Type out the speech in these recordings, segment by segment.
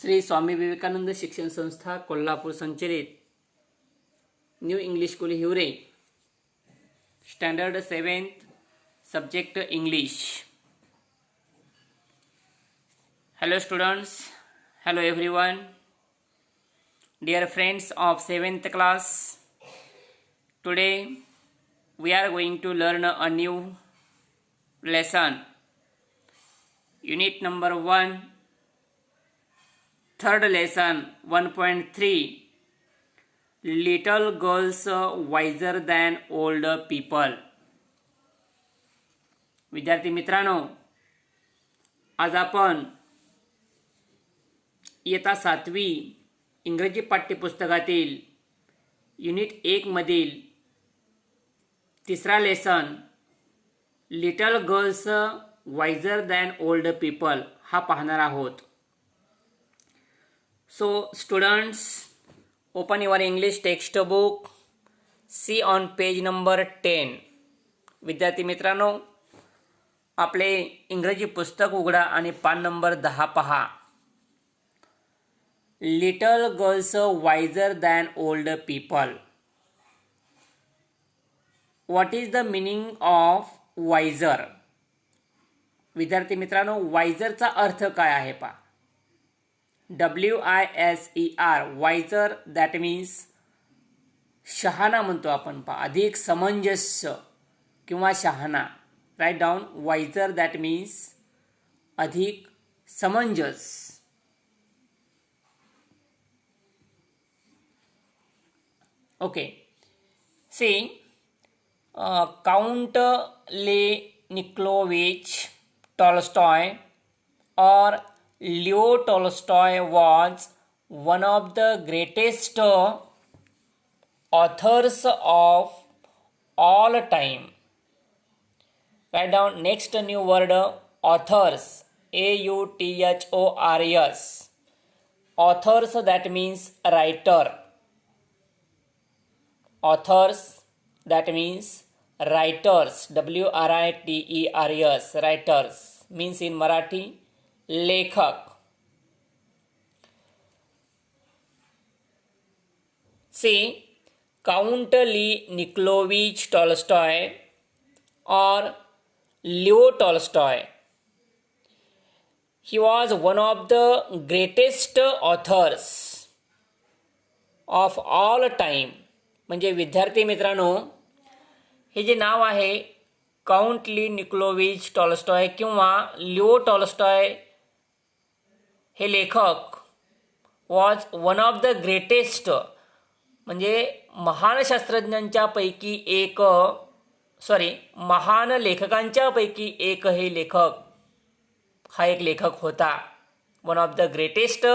श्री स्वामी विवेकानंद शिक्षण संस्था कोल्हापूर संचलित new English school Hiware standard 7th subject English. Hello students, hello everyone, dear friends of 7th class. Today we are going to learn a new lesson, unit number 1, third lesson 1.3, little girls wiser than older people. विद्यार्थी मित्रांनो, आज आपण इयत्ता 7वी इंग्रजी पाठ्यपुस्तकातील unit 1 मधील तिसरा lesson little girls wiser than old people हा पाहणार आहोत. So students, open your English text book, see on page number 10. विद्यार्थी मित्रांनो, आपले इंग्रजी पुस्तक उघडा आणि पान नंबर 10 पहा. Little girls wiser than old people. What is the meaning of wiser? विद्यार्थी मित्रांनो, वाइजरचा अर्थ काय आहे पहा. WISER, वाइजर दॅट मीन्स शहाणा म्हणतो आपण पहा, अधिक समंजस्य किंवा शहाणा. Write down, wiser that means अधिक समंजस. Okay, see count Nikolayevich Tolstoy or Leo Tolstoy was one of the greatest authors of all time. Write down next new word, authors, AUTHORS. Authors, that means writer. Authors, that means writers, WRITERS, writers means in Marathi लेखक. See, Count Nicholavich Tolstoy or Leo Tolstoy, he was one of the greatest authors of all time. म्हणजे विद्यार्थी मित्रांनो, हे जे नाव आहे count ली निकोलोविच Tolstoy किंवा Leo Tolstoy, हे लेखक was one of the greatest, म्हणजे महान शास्त्रज्ञांच्या पैकी एक, महान लेखकांच्या पैकी एक हे लेखक, हा एक लेखक होता. One of the greatest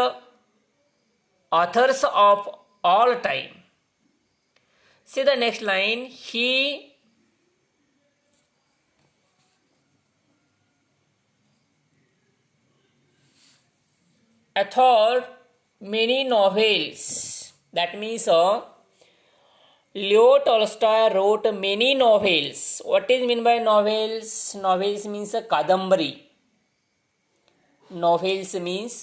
authors of all time. C the next line, he authored many novels. That means Leo Tolstoy wrote many novels. What is mean by novels? Novels means kadambari. Novels means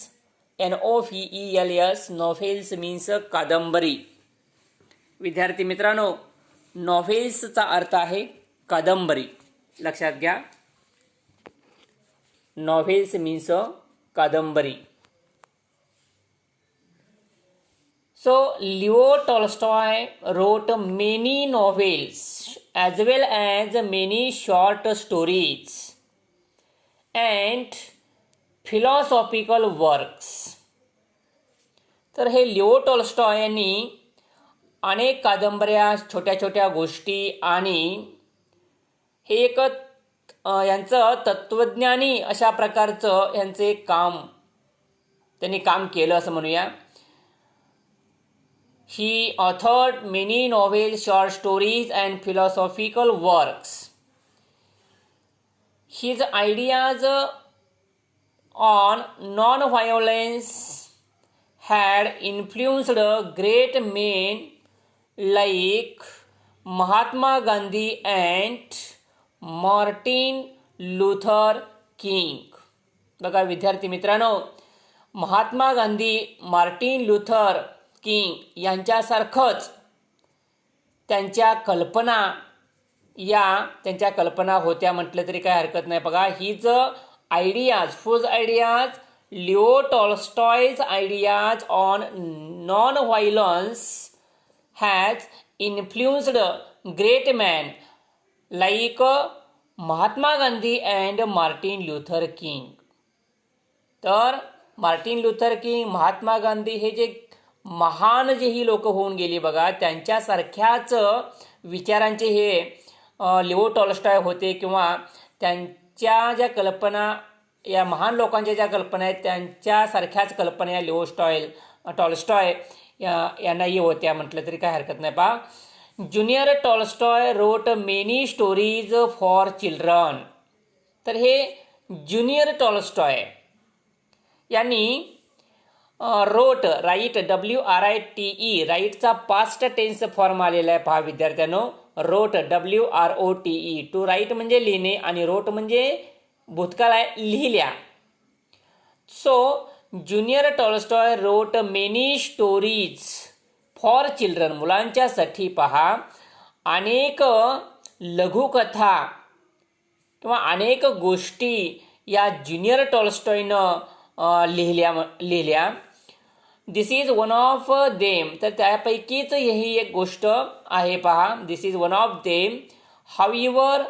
NOVELS. Novels means kadambari. विद्यार्थी मित्रांनो, नॉव्हेल्सचा अर्थ आहे कादंबरी. लक्षात घ्या, novels means कादंबरी. So Leo Tolstoy wrote many novels as well as many short stories and philosophical works. तर हे लिओ टॉलस्टॉय यांनी अनेक कादंबऱ्या, छोट्या छोट्या गोष्टी आणि हे एक यांचं तत्वज्ञानी अशा प्रकारचं यांचं एक काम त्यांनी काम केलं असं म्हणूया. He authored many novels, short stories and philosophical works. His ideas on non-violence had influenced great men like Mahatma Gandhi and Martin Luther King. बघा विद्यार्थी मित्रांनो, Mahatma Gandhi, Martin Luther King यांच्यासारखंच त्यांच्या कल्पना होत्या म्हटलं तरी काय हरकत नाही. बघा, his ideas, whose ideas, Leo Tolstoy's ideas on non violence has influenced great man like Mahatma Gandhi and Martin Luther King. तर Martin Luther King, Mahatma Gandhi हे जे महान जे ही लोक होऊन गेली बघा, त्यांच्यासारख्याच विचारांचे हे लिओ टॉल्स्टॉय होते, किंवा त्यांच्या ज्या कल्पना, या महान लोकांच्या ज्या कल्पना आहेत त्यांच्यासारख्याच कल्पना या लिओ टॉल्स्टॉय यांनाही होत्या म्हटलं तरी काय हरकत नाही. पहा, junior Tolstoy wrote many stories for children. तर हे ज्युनियर टॉल्स्टॉय यांनी रोट, राईट, WRITE, राईटचा पास्ट टेन्स फॉर्म आलेला आहे. पहा विद्यार्थ्यांनो, रोट, WROTE, टू राईट म्हणजे लिहिणे आणि रोट म्हणजे भूतकाळ आहे, लिहिल्या. So junior Tolstoy wrote many stories for children, मुलांच्यासाठी. पहा, अनेक लघुकथा किंवा अनेक गोष्टी या ज्युनियर टॉल्स्टॉयनं लिहिल्या. This is one of them, तर त्यापैकीच ही एक गोष्ट आहे. पहा, this is one of them. However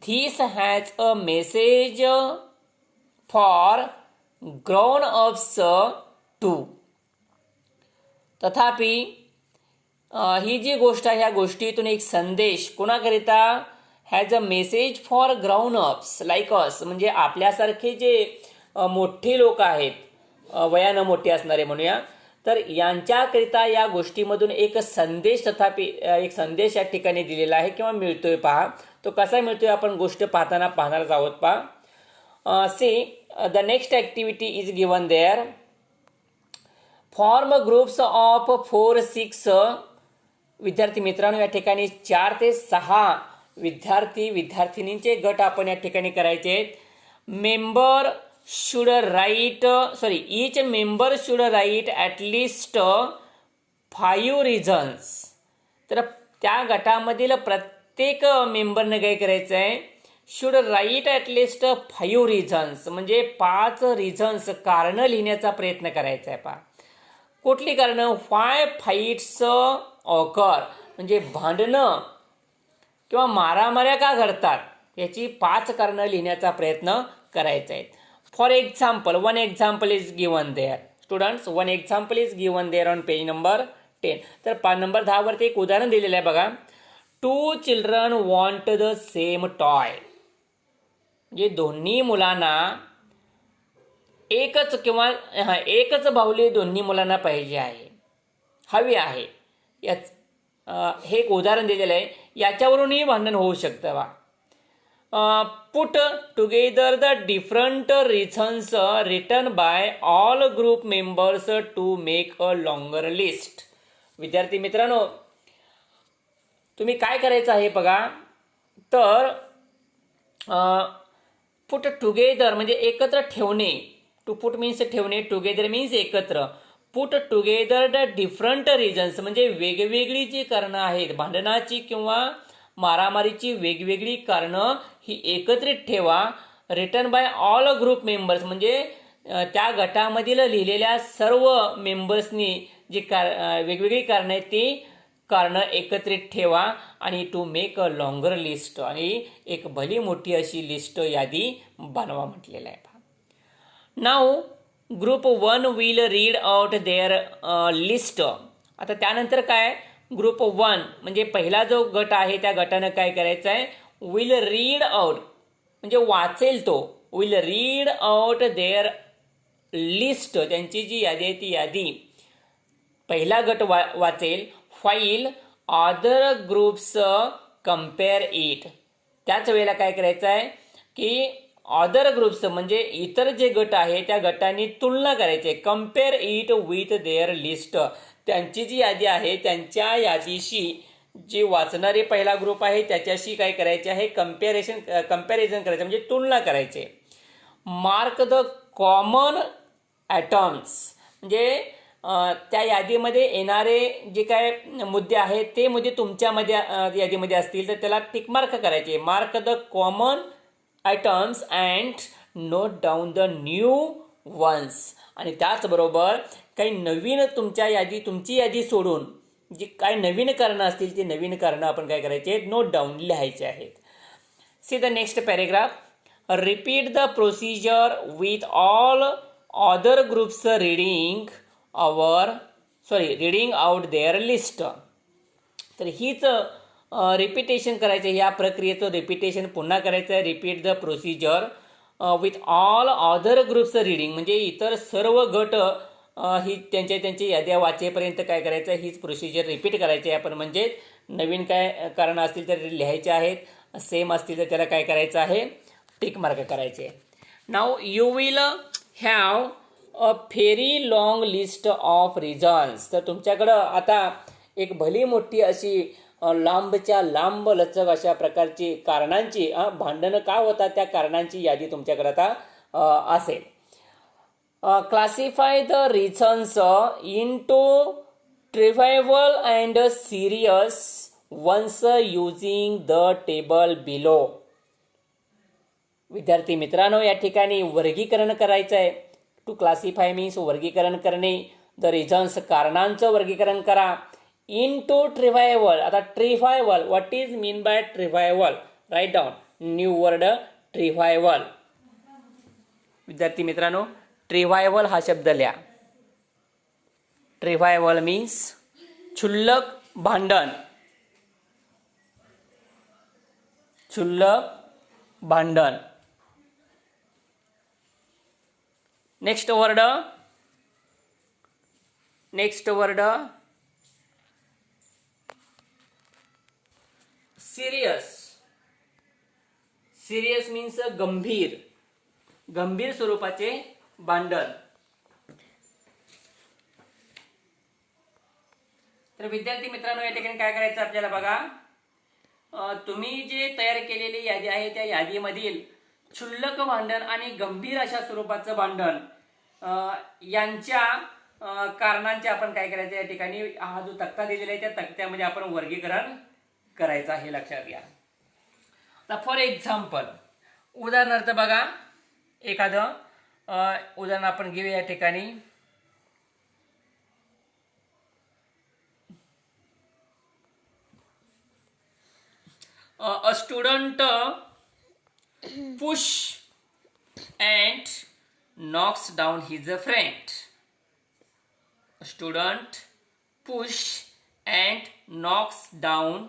this has a message for grown ups too. तथापि ही जी गोष्ट आहे, ह्या गोष्टीतून एक संदेश कोणाकरिता, has a message for ground ups like us, म्हणजे आपल्यासारखे जे मोठे लोक आहेत, वयानं मोठे असणारे म्हणूया, तर यांच्याकरिता या गोष्टीमधून एक संदेश, तथापि एक संदेश या ठिकाणी दिलेला आहे किंवा मिळतोय. पहा, तो कसा मिळतोय आपण गोष्ट पाहणार आहोत. पहा, see the next activity is given there. Form groups of 4-6. विद्यार्थी मित्रांनो, या ठिकाणी 4 ते 6 विद्यार्थिनींचे गट आपण या ठिकाणी करायचे आहेत. Member should write, each member should write at least 5 reasons. तर त्या गटामधील प्रत्येक मेंबरने काय करायचं आहे, should write at least 5 reasons, म्हणजे 5 reasons, कारण लिहिण्याचा प्रयत्न करायचा आहे. पहा, कुठली कारणं, why fights occur, म्हणजे भांडणं किंवा मारामाऱ्या का घडतात, याची 5 कारणं लिहिण्याचा प्रयत्न करायचा आहे. For example, one example is given there. Students, one example is given there on page number 10. तर पान नंबर 10 वरती एक उदाहरण दिलेलं आहे बघा. 2 children want the same toy. म्हणजे दोन्ही मुलांना एकच बाहुली दोन्ही मुलांना पाहिजे आहे, हवी आहे. हे एक उदाहरण दिलेलं आहे, याच्यावरूनही भांडण होऊ शकतं. बा, put together the different reasons written by all group members to make a longer list. विद्यार्थी मित्रांनो, तुम्ही काय करायचं आहे बघा, तर पुट टुगेदर म्हणजे एकत्र ठेवणे. टू पुट मीन्स ठेवणे, टुगेदर मीन्स एकत्र. Put together the different reasons म्हणजे वेगवेगळी जी कारणं आहेत भांडणाची किंवा मारामारीची, वेगवेगळी कारणं ही एकत्रित ठेवा. Written by all group members म्हणजे त्या गटामधील लिहिलेल्या सर्व मेंबर्सनी जी वेगवेगळी कारणं आहेत ती कारणं एकत्रित ठेवा आणि to make a longer list, आणि एक भली मोठी अशी लिस्ट, यादी बनवा म्हटलेलं आहे. Now group 1 will read out their list. आता त्यानंतर काय, ग्रुप 1 म्हणजे पहिला जो गट आहे त्या गटानं काय करायचं आहे, विल रीड आउट म्हणजे वाचेल तो, will read out their list, त्यांची जी यादी आहे ती यादी पहिला गट वाचेल. File other groups compare it. त्याच वेळेला काय करायचं आहे की अदर ग्रुप्स म्हणजे इतर जे गट आहे त्या गटांनी तुलना करायची, compare it with their list. त्यांची जी यादी आहे त्यांच्या यादीशी जे वाचणारे पहिला ग्रुप आहे त्याच्याशी काय करायचे आहे, कम्पॅरिझन करायचं म्हणजे तुलना करायचे. मार्क द कॉमन ॲटॉम्स म्हणजे त्या यादीमध्ये येणारे जे काय मुद्दे आहेत ते मुद्दे तुमच्यामध्ये यादीमध्ये असतील तर त्याला टिकमार्क करायचे. Mark the common items and note down the new ones. आणि त्याचबरोबर काही नवीन तुमची यादी सोडून जी काही नवीन कारणं असतील ती नवीन कारणं आपण काय करायचे नोट डाऊन लिहायचे आहेत. See the next paragraph. Repeat the procedure with all other groups reading out their list. तर हीच रिपिटेशन करायचं, या प्रक्रियेचं रिपिटेशन पुन्हा करायचं आहे. Repeat the procedure with all other groups reading म्हणजे इतर सर्व गट ही त्यांच्या याद्या वाचेपर्यंत काय करायचं, हीच प्रोसिजर रिपीट करायची आहे आपण. म्हणजे नवीन काय कारण असतील तर लिहायचे आहेत, सेम असतील तर त्याला काय करायचं आहे टिक मार्क करायचे. Now you will have a very long list of reasons. तर तुमच्याकडं आता एक भली मोठी अशी लांबच्या लांब लचक अशा प्रकारची कारणांची भांडणं का होतात त्या कारणांची यादी तुमच्याकडे आता असेल. Classify the reasons into trivial and serious ones using the table below. विद्यार्थी मित्रांनो, या ठिकाणी वर्गीकरण करायचं आहे. टू क्लासिफाय मीन्स वर्गीकरण करणे. द रिझन्स कारणांचं वर्गीकरण करा. Into trivial. आता trivial, what is mean by trivial? Write down new word trivial. विद्यार्थी मित्रांनो, ट्रिव्हायबल हा शब्द लिहा. ट्रिव्हायबल मीन्स क्षुल्लक भांडण. क्षुल्लक भांडण. Next word serious. Serious means गंभीर स्वरूपाचे भांडण. तर विद्यार्थी मित्रांनो, या ठिकाणी काय करायचं आपल्याला बघा. तुम्ही जे तयार केलेली यादी आहे त्या यादीमधील क्षुल्लक भांडण आणि गंभीर अशा स्वरूपाचं भांडण यांच्या कारणांचे आपण काय करायचं, या ठिकाणी हा जो तक्ता दिलेला आहे त्या तक्त्यामध्ये आपण वर्गीकरण करायचं आहे, लक्षात घ्या. आता फॉर एक्झाम्पल, उदाहरणार्थ बघा, एखादं उदाहरण आपण घेऊया या ठिकाणी. a student push and knocks down his friend. A student push and knocks down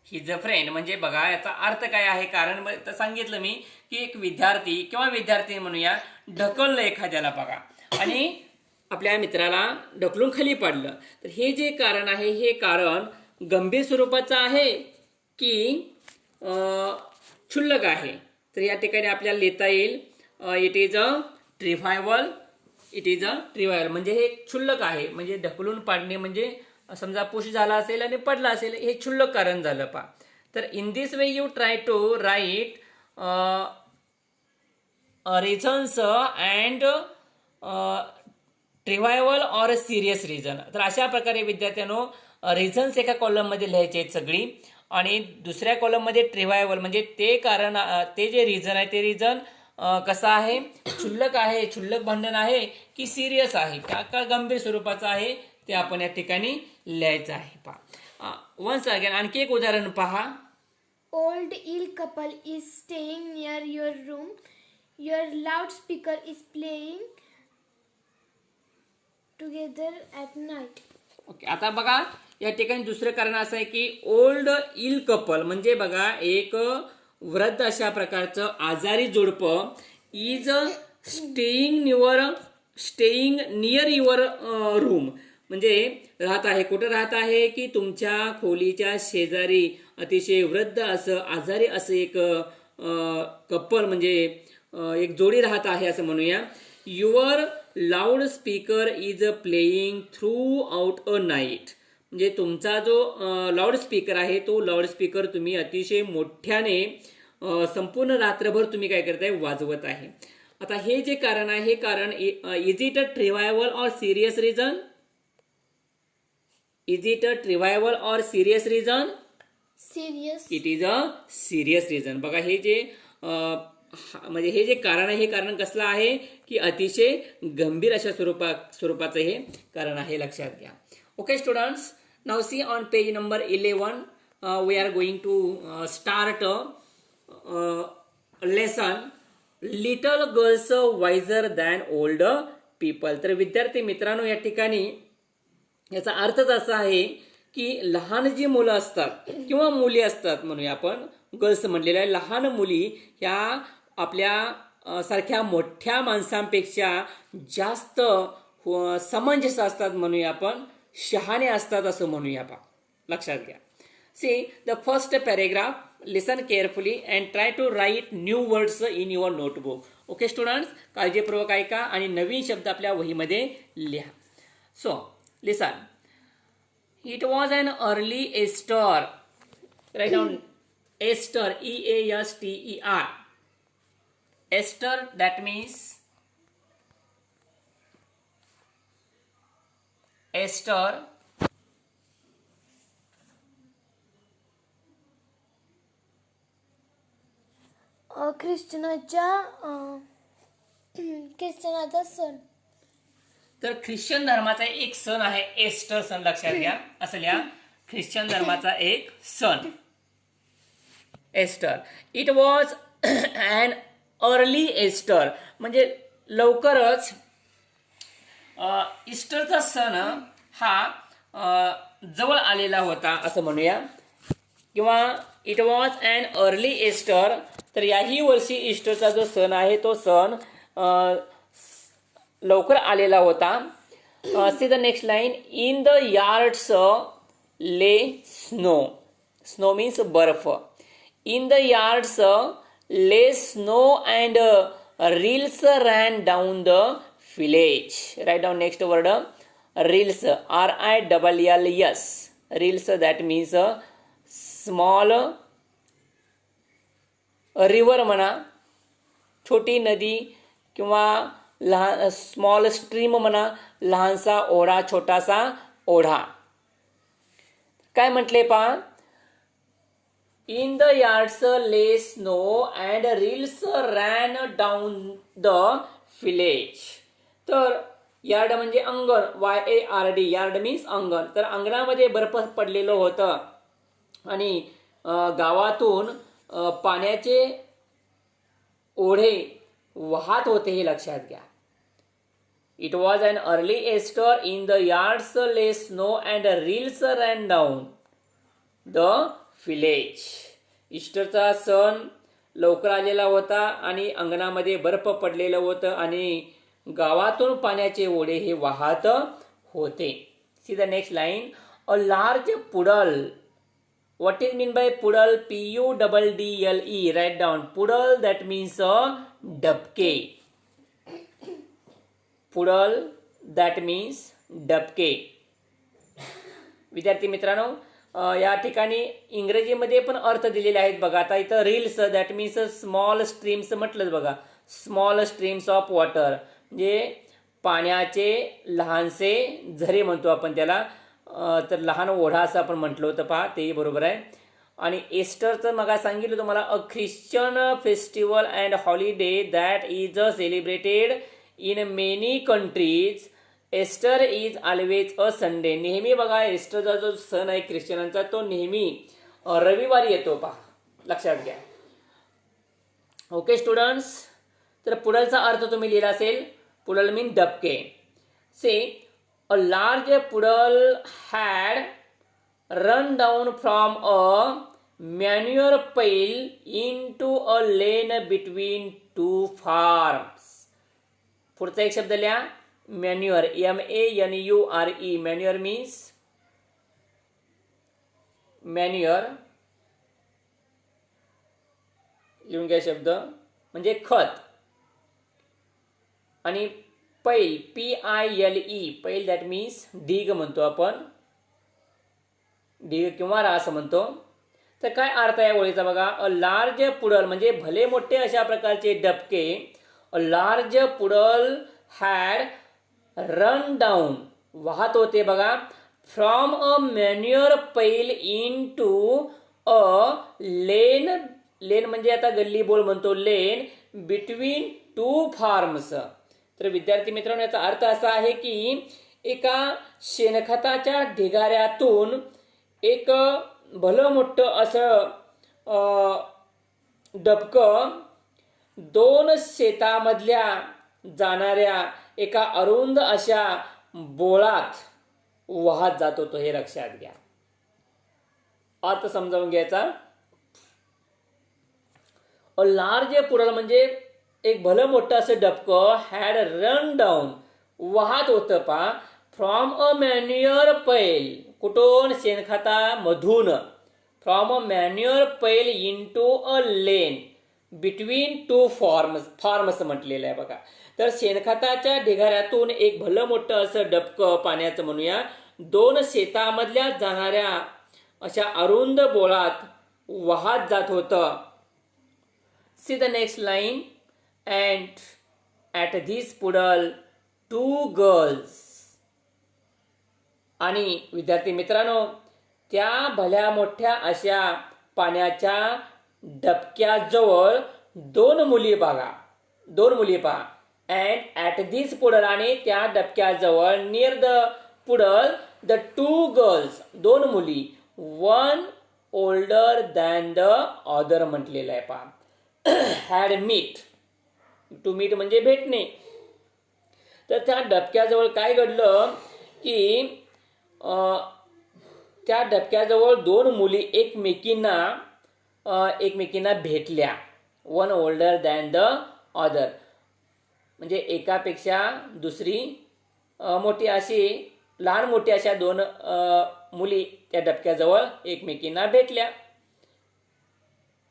his friend म्हणजे बघा याचा अर्थ काय आहे. कारण तर सांगितलं मी की एक विद्यार्थी किंवा विद्यार्थी म्हणूया ढकललं एखाद्याला बघा आणि आपल्या मित्राला ढकलून खाली पाडलं. तर हे जे कारण आहे हे कारण गंभीर स्वरूपाचं आहे की क्षुल्लक आहे. तर या ठिकाणी आपल्याला लिहिता येईल इट इज अ ट्रिव्हायबल. म्हणजे हे क्षुल्लक आहे. म्हणजे ढकलून पाडणे म्हणजे समजा पुश झाला असेल आणि पडला असेल, हे क्षुल्लक कारण झालं पा. तर in this way you try to write reasons and trivial or serious reason. तर अशा प्रकारे विद्यार्थ्यांनो रिझन्स एका कॉलममध्ये लिहायचे आहेत सगळी आणि दुसऱ्या कॉलममध्ये ट्रिव्हायबल म्हणजे ते कारण, ते जे रिझन आहे ते रिझन कसं आहे, क्षुल्लक आहे, क्षुल्लक भांडण आहे की सिरियस आहे का गंभीर स्वरूपाचं आहे ते आपण या ठिकाणी लिहायचं आहे. पहा वन्स अगेन आणखी एक उदाहरण पहा. Old ill couple is staying near your room. Your loudspeaker is playing together at night. Okay, आता बघा या ठिकाणी दुसरं कारण असं आहे की ओल्ड इल कपल म्हणजे बघा एक वृद्ध अशा प्रकारचं आजारी जोडपं is staying near your room म्हणजे राहत आहे. कुठं राहत आहे की तुमच्या खोलीच्या शेजारी अतिशय वृद्ध असं आजारी असं एक कपल म्हणजे एक जोडी राहत आहे असं म्हणूया. Your loud speaker is playing through out a night म्हणजे तुमचा जो लाऊडस्पीकर आहे तो लाऊडस्पीकर तुम्ही अतिशय मोठ्याने संपूर्ण रात्रभर तुम्ही काय करताय वाजवत आहे. आता हे जे कारण आहे हे कारण is it a trivial or serious reason? Is it a trivial or serious reason? Serious. It is a serious reason. बघा हे जे म्हणजे हे जे कारण आहे हे कारण कसलं आहे की अतिशय गंभीर अशा स्वरूपाचं हे कारण आहे, लक्षात घ्या. Okay students, now see on page number 11 we are going to start lesson little girls wiser than old people. तर विद्यार्थी मित्रांनो या ठिकाणी याचा अर्थच असा आहे की लहान जी मुलं असतात किंवा मुली असतात म्हणूया आपण, गर्ल्स म्हणलेल्या लहान मुली ह्या आपल्या सारख्या मोठ्या माणसांपेक्षा जास्त समंजस असतात म्हणूया आपण, शहाणे असतात असं म्हणूया आपण, लक्षात घ्या. See the first paragraph, listen carefully and try to write new words in your notebook. Okay students, काळजीपूर्वक ऐका आणि नवीन शब्द आपल्या वहीमध्ये लिहा. So listen. It was an early Easter. Write down Easter, E-A-S-T-E-R. Easter, that means Easter. ख्रिश्चनाचा सण. तर ख्रिश्चन धर्माचा एक सण आहे एस्टर सण, लक्षात घ्या. असं लिहा, ख्रिश्चन धर्माचा एक सण Easter. It was an early Easter, म्हणजे लवकरच ईस्टरचा सण हा जवळ आलेला होता असं म्हणूया, किंवा it was an early Easter. तर याही वर्षी ईस्टरचा जो सण आहे तो सण लवकर आलेला होता. See the next line. In the yards lay snow. Snow means बर्फ. In the yards lay snow and rills ran down the village. Write down next word rills, R-I-L-L-S. Rills, that means small river म्हणा, छोटी नदी, किंवा लहान small stream म्हणा, लहानसा ओढा, छोटासा ओढा. काय म्हटले पहा, in the yards lay snow and rills ran down the village. तर यार्ड म्हणजे अंगण, YARD, यार्ड मीन्स अंगण. तर अंगणामध्ये बर्फ पडलेलं होतं आणि गावातून पाण्याचे ओढे वाहत होते, हे लक्षात घ्या. It was an early Easter. In the yards lay snow and rills ran down the village. ईस्टरचा सण लवकर आलेला होता आणि अंगणामध्ये बर्फ पडलेलं होतं आणि गावातून पाण्याचे ओढे हे वाहत होते. C the next line. A large poodle. What is mean by puddle? P-U-D-D-L-E. Write down. Puddle, that means a डबके. पुडल, that means डबके. विद्यार्थी मित्रांनो या ठिकाणी इंग्रजीमध्ये पण अर्थ दिलेले आहेत बघा. आता इथं reels, that means small streams म्हटलं बघा. स्मॉल स्ट्रीम्स ऑफ वॉटर म्हणजे पाण्याचे लहानसे झरे म्हणतो आपण त्याला. तर लहान ओढा असं आपण म्हटलं होतं पहा, तेही बरोबर आहे. आणि एस्टरचं मग सांगितलं तुम्हाला, a Christian festival and holiday that is celebrated in many countries. Easter is always a Sunday. नेहमी बघा एस्टरचा जो सण आहे ख्रिश्चनांचा तो नेहमी रविवारी येतो पहा, लक्षात घ्या. ओके स्टुडंट्स, तर पुढलचा अर्थ तुम्ही लिहिला असेल. पुडल मीन डबके. से a large puddle had run down from a manure pile into a lane between two farms. पुढचा एक शब्द लिहा, manure, MANURE. Manure means manure. लिहून घ्या शब्द, म्हणजे खत. आणि पैल, PILE, पैल दॅट मीन्स ढीग म्हणतो आपण, ढीग किंवा रास म्हणतो. तर काय अर्थ आहे ओळीचा बघा. अ लार्ज पुडल म्हणजे भले मोठे अशा प्रकारचे डबके. A large puddle had run down, वाहत होते बघा, from a manure pile into a lane. Lane म्हणजे आता गल्ली बोल म्हणतो, लेन बिटवीन टू फार्म्स. तर विद्यार्थी मित्रांनो, याचा अर्थ असा आहे की एका शेणखताच्या ढिगाऱ्यातून एक भलं मोठं असं डबकं दोन शेतामधल्या जाणाऱ्या एका अरुंद अशा बोळात वाहत जात होतो, हे लक्षात घ्या. अर्थ समजावून घ्यायचा. अ लार्ज पुडल म्हणजे एक भलं मोठं असं डबकं हॅड रन डाऊन, वाहत होतं पा, फ्रॉम अ मॅन्युअर पैल, कुठून, शेणखतामधून, from a manure pile into a lane between two farms म्हटलेलं आहे बघा. तर शेणखताच्या ढिगाऱ्यातून एक भलं मोठं असं डबकं पाण्याचं म्हणूया दोन शेतामधल्या जाणाऱ्या अशा अरुंद बोळात वाहत जात होतं. See the next line. And at this puddle two girls. आणि विद्यार्थी मित्रांनो, त्या भल्या मोठ्या अशा पाण्याच्या डबक्याजवळ दोन मुली बघा, दोन मुली पहा. अँड ॲट धिस पुडल, आणि त्या डबक्याजवळ, near the puddle, the two girls, दोन मुली, one older than the other म्हटलेलं आहे पहा. हॅड मीट, टू मीट म्हणजे भेटणे. तर त्या डबक्याजवळ काय घडलं की त्या डबक्याजवळ दोन मुली एकमेकींना भेटल्या. One older than the other म्हणजे एकापेक्षा दुसरी मोठी अशी, लहान मोठी अशा दोन मुली त्या डबक्याजवळ एकमेकींना भेटल्या.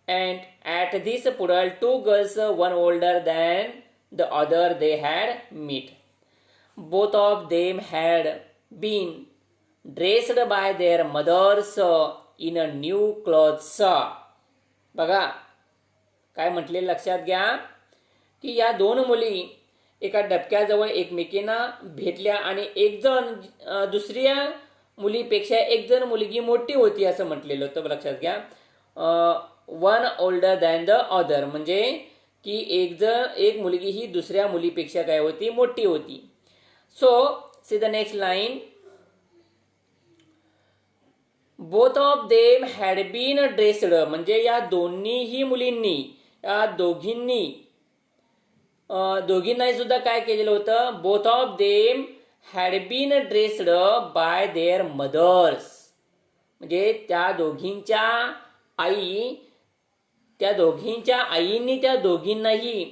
And at this puddle two girls one older than the other they had met. Both of them had been dressed by their mothers in a new clothes. बघा काय म्हटले लक्षात घ्या की या दोन मुली एका डबक्याजवळ एकमेकींना भेटल्या आणि एक जण दुसऱ्या मुलीपेक्षा एक जण मुलगी मोठी होती असं म्हटलेलं होतं, लक्षात घ्या. One older than the other म्हणजे की एक मुलगी ही दुसऱ्या मुलीपेक्षा काय होती, मोठी होती. So see the next line. Both of them had been dressed म्हणजे या दोन्हीही मुलींनी, या दोघींनाही सुद्धा काय केलेलं होतं, both of them had been dressed by their mothers म्हणजे त्या दोघींच्या आईंनी त्या दोघींनाही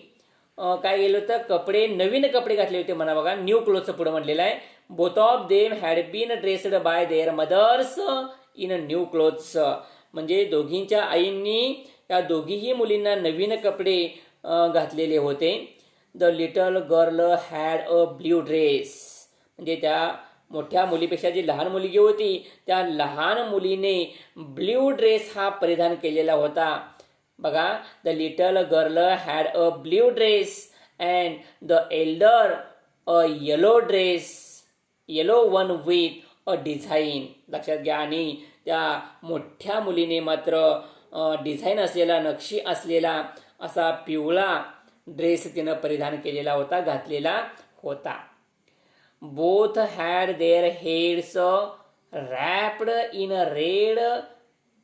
काय केलं होतं, नवीन कपडे घातले होते म्हणा बघा. न्यू क्लोथ्स पुढे म्हटलेलं आहे. Both of them had been dressed by their mothers in a new clothes म्हणजे दोघींच्या आईंनी या दोघीही मुलींना नवीन कपडे घातलेले होते. The little girl had a blue dress म्हणजे त्या मोठ्या मुलीपेक्षा जी लहान मुलगी होती त्या लहान मुलीने ब्ल्यू ड्रेस हा परिधान केलेला होता. बघा, the little girl had a blue dress and the Elder a yellow dress, yellow one with a design. लक्षात घ्या. आणि त्या मोठ्या मुलीने मात्र डिझाईन असलेला, नक्षी असलेला असा पिवळा ड्रेस तिनं परिधान केलेला होता, घातलेला होता. Both had their heads wrapped in red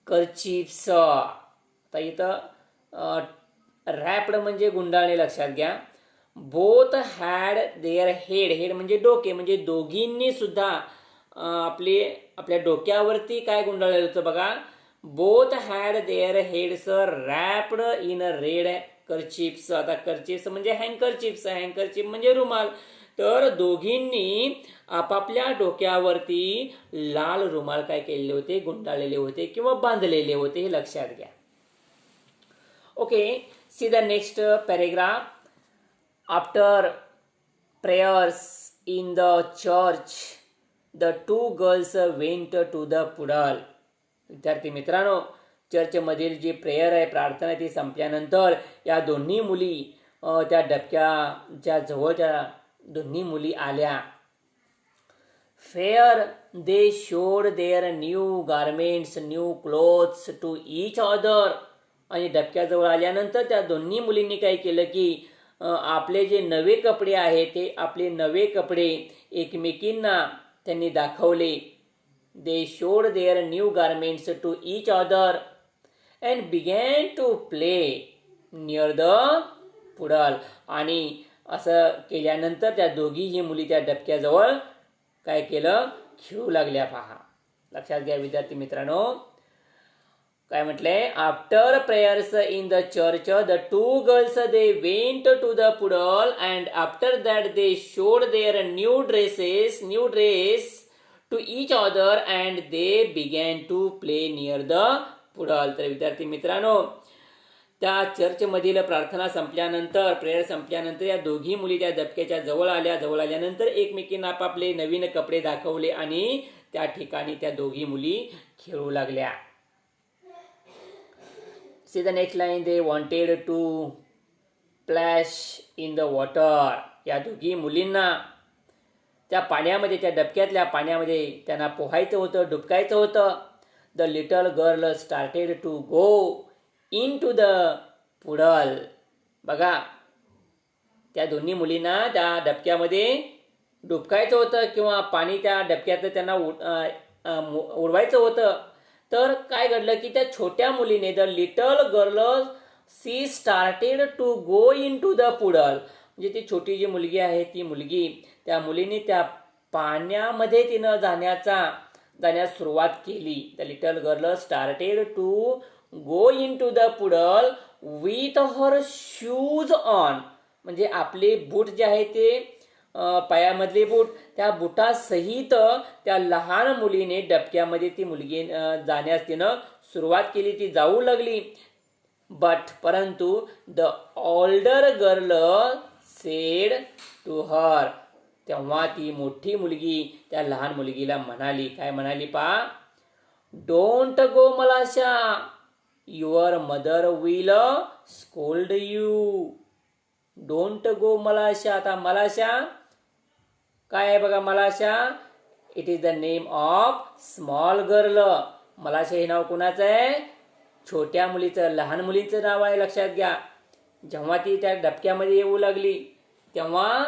kerchiefs. आता इथं रॅप्ड म्हणजे गुंडाळणे, लक्षात घ्या. बोथ हॅड देअर हेड म्हणजे डोके म्हणजे दोघींनी सुद्धा आपल्या डोक्यावरती काय गुंडाळलेलं होतं बघा. Both had their heads wrapped in red kerchiefs. आता कर्चिप्स म्हणजे हँकरचिप म्हणजे रुमाल. तर दोघींनी आपापल्या डोक्यावरती लाल रुमाल काय केलेले होते, गुंडाळलेले होते किंवा बांधलेले होते, हे लक्षात घ्या. Okay, see the next paragraph. After prayers in the church the two girls went to the puddle. विद्यार्थी मित्रांनो, चर्चमधील जी प्रेयर आहे, प्रार्थना, ती संपल्यानंतर या दोन्ही मुली त्या डबक्याच्या जवळ त्या दोन्ही मुली आल्या. There they showed their new garments, new clothes to each other. आणि डबक्याजवळ आल्यानंतर त्या दोन्ही मुलींनी काय केलं की आपले जे नवे कपडे आहेत ते आपले नवे कपडे एकमेकींना त्यांनी दाखवले. They showed their new garments to each other and began to play near the puddle. आणि असं केल्यानंतर त्या दोघीही मुली त्या डबक्याजवळ काय केलं, खेळू लागल्या. पहा, लक्षात घ्या विद्यार्थी मित्रांनो. काय म्हटलंय, after prayers in the church the two girls they went to the puddle and after that they showed their new dress to each other and they began to play near the puddle. तर विद्यार्थी मित्रांनो, त्या चर्चमधील प्रार्थना संपल्यानंतर, prayer संपल्यानंतर या दोघी मुली त्या डबक्याच्या जवळ आल्या. जवळ आल्यानंतर एकमेकींना आपापले नवीन कपडे दाखवले आणि त्या ठिकाणी त्या दोघी मुली खेळू लागल्या. See the next line. They wanted to splash in the water. या दोघी मुलींना त्या पाण्यामध्ये, त्या डबक्यातल्या पाण्यामध्ये त्यांना पोहायचं होतं, डुबकायचं होतं. The little girl started to go into the puddle. बघा, त्या दोन्ही मुलींना त्या डबक्यामध्ये डुबकायचं होतं किंवा पाणी त्या डबक्यातलं त्यांना उडवायचं होतं. तर काय घडलं की त्या छोट्या मुलीने, the little girl she started to go in to the puddle. म्हणजे ती छोटी जी मुलगी आहे ती मुलगी, त्या मुलीने त्या पाण्यामध्ये तिनं जाण्यास सुरुवात केली. The little girl started to go in to the puddle with her shoes on. म्हणजे आपले बूट जे आहे ते पायामधले बूट, त्या बुटासहित त्या लहान मुलीने डबक्यामध्ये ती मुलगी जाण्यास तिनं सुरुवात केली, ती जाऊ लागली. परंतु the older girl said to her. तेव्हा ती मोठी मुलगी त्या लहान मुलगीला म्हणाली, काय म्हणाली पहा, don't go मलाशा, your mother will scold you. Don't go मलाशा. आता मलाशा काय आहे बघा, मलाशा it is the name of small girl. मलाशा हे नाव कोणाचं आहे, छोट्या मुलीचं, लहान मुलीचं नाव आहे. लक्षात घ्या. जेव्हा ती त्या डबक्यामध्ये येऊ लागली तेव्हा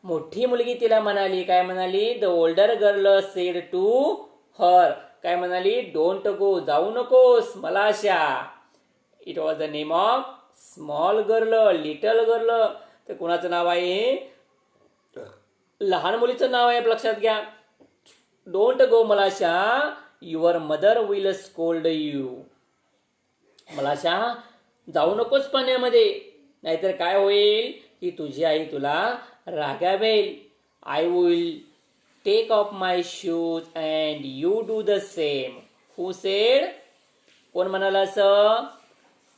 मोठी मुलगी तिला म्हणाली, काय म्हणाली, the older girl said to her, काय म्हणाली, डोंट गो, जाऊ नकोस Malasha. It was the name of small girl, little girl. तर कोणाचं नाव आहे, लहान मुलीचं नाव आहे. लक्षात घ्या. Don't go मलाशा, your mother will scold you. मलाशा, जाऊ नकोस पाण्यामध्ये, नाहीतर काय होईल की तुझी आई तुला रागावेल. I will take off my shoes and you do the same. Who said, कोण म्हणाला असं,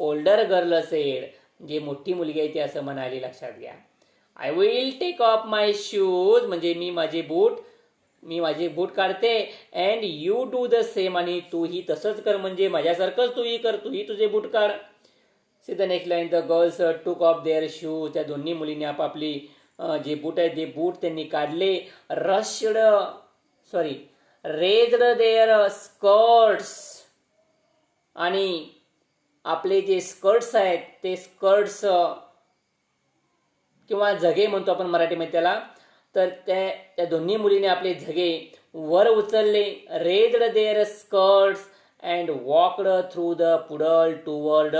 ओल्डर गर्ल सेड. जे मोठी मुलगी आहे ती असं म्हणाली. लक्षात घ्या. I will take off my shoes म्हणजे मी माझे बूट काढते, and you do the same, आणि तूही तसंच कर, म्हणजे माझ्यासारखंच तूही कर, तूही तुझे बूट काढ. C the next line. The girls टूक ऑफ देअर शूज. त्या दोन्ही मुलींनी आपापली जे बूट आहेत ते बूट त्यांनी काढले. Raised their skirts. आणि आपले जे स्कर्ट्स आहेत ते स्कर्ट्स किंवा झगे म्हणतो आपण मराठीमध्ये त्याला, तर त्या दोन्ही मुलीने आपले झगे वर उचलले. Raised their skirts and walked through the puddle toward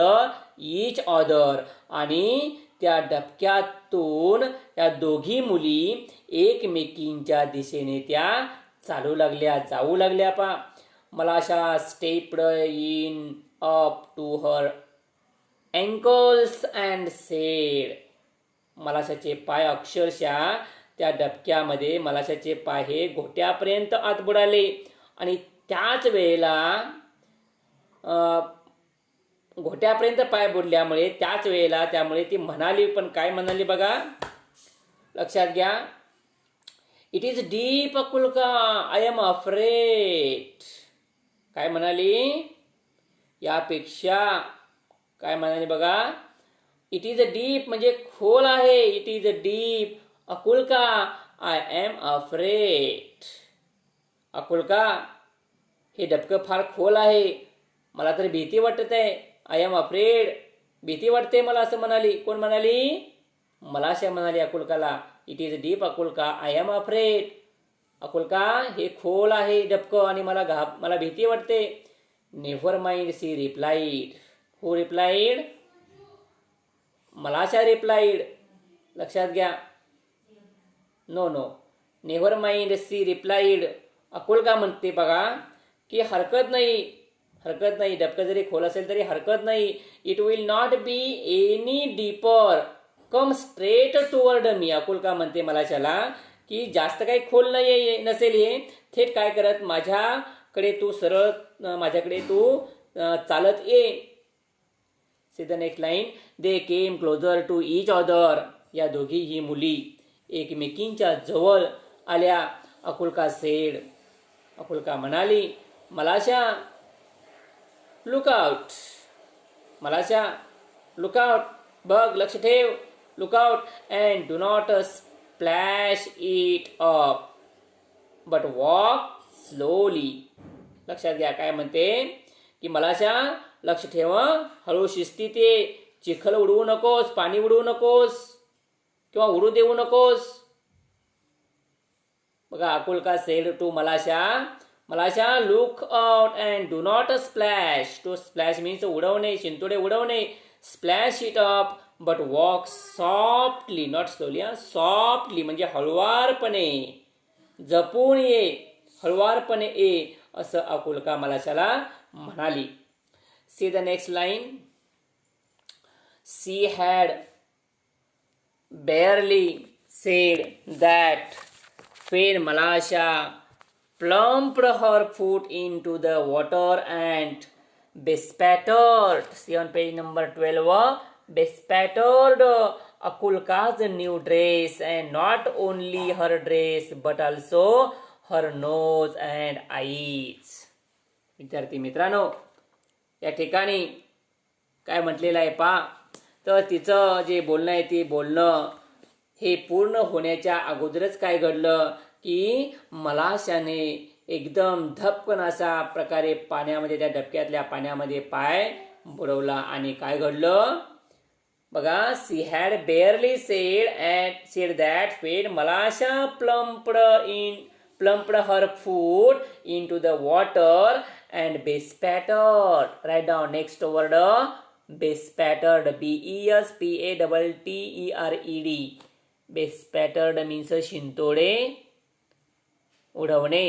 each other. आणि त्या डबक्यातून त्या दोघी मुली एकमेकींच्या दिशेने त्या चालू लागल्या, जाऊ लागल्या. पा Malasha stepped in up to her ankles and said. मलाशाचे पाय अक्षरशः त्या डबक्यामध्ये, मलाशाचे पाय हे घोट्यापर्यंत आत बुडाले. आणि त्याच वेळेला घोट्यापर्यंत पाय बुडल्यामुळे त्याच वेळेला त्यामुळे ती म्हणाली, पण काय म्हणाली बघा, लक्षात घ्या. It is deep Akulka, I am afraid. काय म्हणाली, यापेक्षा काय म्हणाली बघा, इट इज अ डीप म्हणजे खोल आहे. It is a deep. Akulka, I am afraid. Akulka, हे डबकं फार खोल आहे, मला तर भीती वाटत आहे. आय एम अफ्रेड, भीती वाटते मला, असं म्हणाली. कोण म्हणाली? मलाशा म्हणाली अकुल्काला. It is deep Akulka, I am afraid. Akulka, हे खोल आहे डबकं आणि मला भीती वाटते. Never mind, she replied. Who replied? Malasha replied. लक्षात घ्या. No no, never mind, she replied. Akulka म्हणते बघा की हरकत नाही, डबकं जरी खोल असेल तरी हरकत नाही. It will not be any deeper, come straight toward me. Akulka म्हणते मलाशाला की जास्त काही खोल नसेल हे, थेट काय करत माझ्याकडे तू चालत ये. See the next line. They came closer to each other. या दोघीही मुली एकमेकींच्या जवळ आल्या. अकुल्का सेड, अकुल्का म्हणाली, मलाशा look out. Malasha look out, बघ, लक्ष ठेव. Look out and do not splash it up but walk slowly. लक्षात घ्या काय म्हणते की मलाशा लक्ष ठेव, हळू शिस्तीत ये. चिखल उडवू नकोस, पाणी उडवू नकोस किंवा उडू देऊ नकोस. बघा, Akulka said to Malasha look out and do not splash. To splash means उडवणे, शिंतोडे उडवणे. Splash it up but walk softly, not slowly, softly म्हणजे हळुवारपणे. जपून ये, हळुवारपणे ये, असं अकुल्का मलाशाला म्हणाली. See the next line. She had barely said that when Malasha plumped her foot into the water and bespattered, see on page number 12, bespattered Akulka's new dress, and not only her dress but also her nose and eyes. विद्यार्थी मित्रांनो, या ठिकाणी काय म्हटलेलं आहे पहा. तर तिचं जे बोलणं आहे ते बोलणं हे पूर्ण होण्याच्या अगोदरच काय घडलं की मलाशाने एकदम धपकन अशा प्रकारे पाण्यामध्ये, त्या डबक्यातल्या पाण्यामध्ये पाय बुडवला. आणि काय घडलं बघा. She had barely said that when Malasha plumped her foot into the water and bespattered. Write down next word, bespattered, bespattered. bespattered means शिंतोडे उडवणे.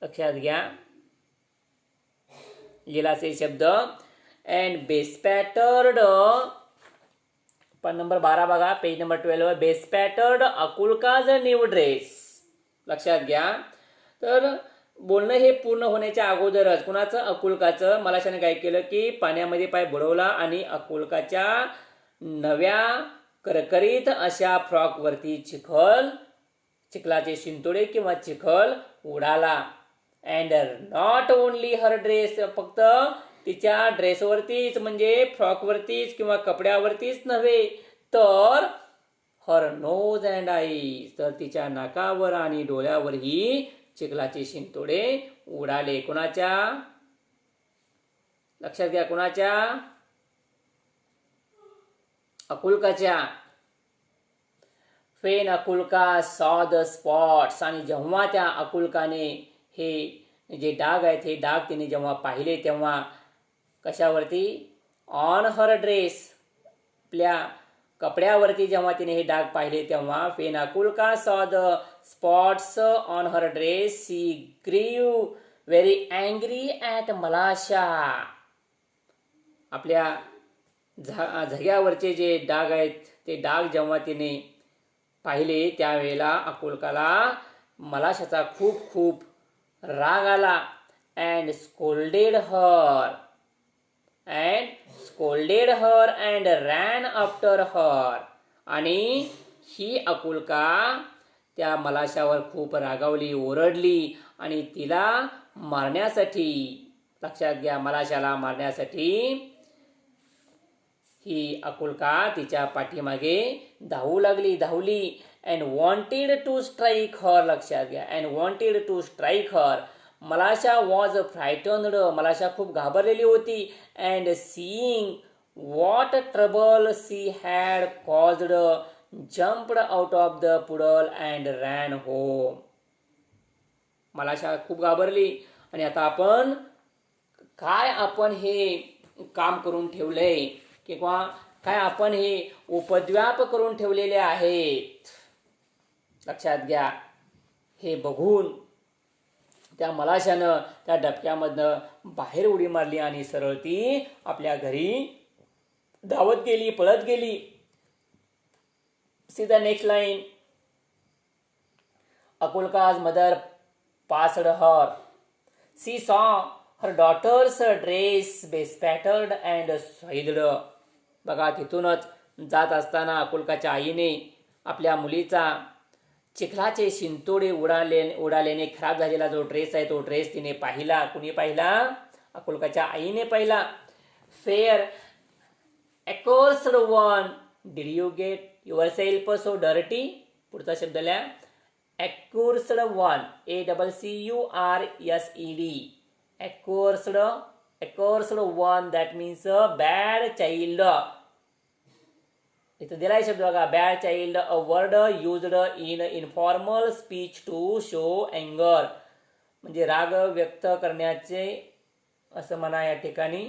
लक्षात घ्या लिहिला असे शब्द. अँड bespattered, पण नंबर 12 बघा, page number 12, bespattered Akulka's new dress. लक्षात घ्या. तर बोलणं हे पूर्ण होण्याच्या अगोदरच कुणाचं? अकुल्काचं. मलाशाने काय केलं की पाण्यामध्ये पाय बुडवला आणि अकुल्काच्या नव्या करकरीत अशा फ्रॉकवरती चिखलाचे शिंतोडे किंवा चिखल उडाला. And not only her dress, फक्त तिच्या ड्रेसवरतीच म्हणजे फ्रॉकवरतीच किंवा कपड्यावरतीच नव्हे, तर हर नोज अँड आईज, तर तिच्या नाकावर आणि डोळ्यावरही चिखलाचे शिंतोडे उडाले. कोणाच्या? लक्षात घ्या, कोणाच्या? अकुल्काच्या. फेन अकुल्का सॉ द स्पॉट्स, आणि जेव्हा त्या अकुल्काने हे जे डाग आहेत हे डाग तिने जेव्हा पाहिले तेव्हा कशावरती? ऑन हर ड्रेस, आपल्या कपड्यावरती जेव्हा तिने हे डाग पाहिले तेव्हा then Akulka saw the spots on her dress she grew very angry at Malasha. आपल्या झग्यावरचे जे डाग आहेत ते डाग जेव्हा तिने पाहिले त्यावेळेला अकुल्काला मलाशाचा खूप खूप राग आला. And scolded her and ran after her, आणि ही अकुल्का त्या मलाशावर खूप रागावली, ओरडली आणि तिला मारण्यासाठी, लक्षात घ्या, मलाशाला मारण्यासाठी ही अकुलका तिच्या पाठीमागे धावली and wanted to strike her. लक्षात घ्या, and wanted to strike her. Malasha was frightened. Malasha खूप घाबरलेली होती. And seeing what trouble she had caused jumped out of the puddle and ran home. Malasha खूप घाबरली आणि आता आपण हे काम करून ठेवलंय किंवा काय आपण हे उपद्व्याप करून ठेवलेले आहेत. लक्षात घ्या, हे बघून त्या मलाशानं त्या डबक्यामधनं बाहेर उडी मारली आणि सरळ ती आपल्या घरी धावत गेली, पळत गेली. See the next line. Akulka's mother passed her. She saw her daughter's dress bespattered and soiled. बघा, तिथूनच जात असताना अकुलकाच्या आईने आपल्या मुलीचा चिखलाचे शिंतोडे उडाल्याने खराब झालेला जो ड्रेस आहे तो ड्रेस तिने पाहिला. कुणी पाहिला? अकुलकाच्या आईने पाहिला. Fair accursed one, did you get yourself so dirty? पुढचा शब्द लिहा. accursed one, ACCURSED. accursed one, that means a bad child. इथं दिलाय शब्द बघा, bad child, a word used in informal speech to show anger. म्हणजे राग व्यक्त करण्याचे असं म्हणा या ठिकाणी.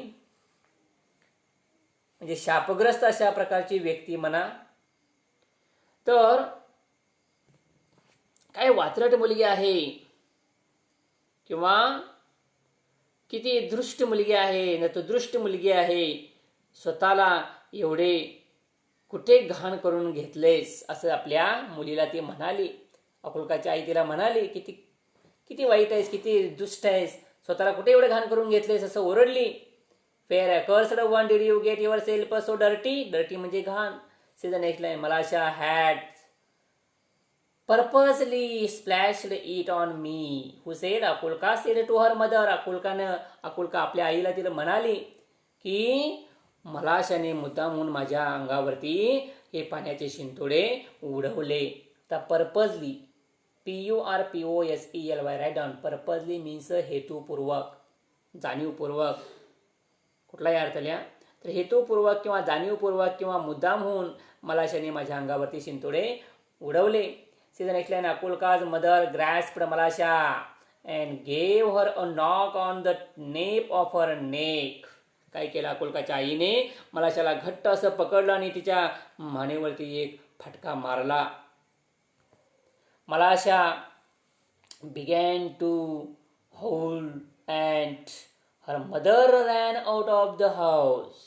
म्हणजे शापग्रस्त अशा प्रकारची व्यक्ती म्हणा. तर काय वात्रट मुलगी आहे किंवा किती दृष्ट मुलगी आहे, न तो दृष्ट मुलगी आहे. स्वतःला एवढे कुठे घाण करून घेतलेस असं आपल्या मुलीला ती म्हणाली. अकुलकाची आई तिला म्हणाली, किती वाईट आहेस, किती दुष्ट आहेस, स्वतःला कुठे एवढे घाण करून घेतलेस असं ओरडली. Fair accursed one, did you get yourself so dirty? dirty म्हणजे घाण. See the next line. Malasha had purposely splashed it on me. Who said? अकुलका said to her mother. अकुलका आपल्या आईला तिला म्हणाली की मलाशाने मुद्दामून माझ्या अंगावरती हे पाण्याचे शिंतोडे उडवले. आता purposely, PURPOSELY, write down. Purposely means हेतुपूर्वक, जाणीवपूर्वक. कुठलाही अर्थ लिहा. तर हेतुपूर्वक किंवा जाणीवपूर्वक किंवा मुद्दाम होऊन मलाशाने माझ्या अंगावरती शिंतोडे उडवले. See the next line. Akulka's mother grasped Malasha and gave her a knock on the nape of her neck. काय केलं? अकुलकाच्या आईने मलाशाला घट्ट असं पकडलं आणि तिच्या मानेवरती एक फटका मारला. मलाशा began to howl and her mother ran out of the house.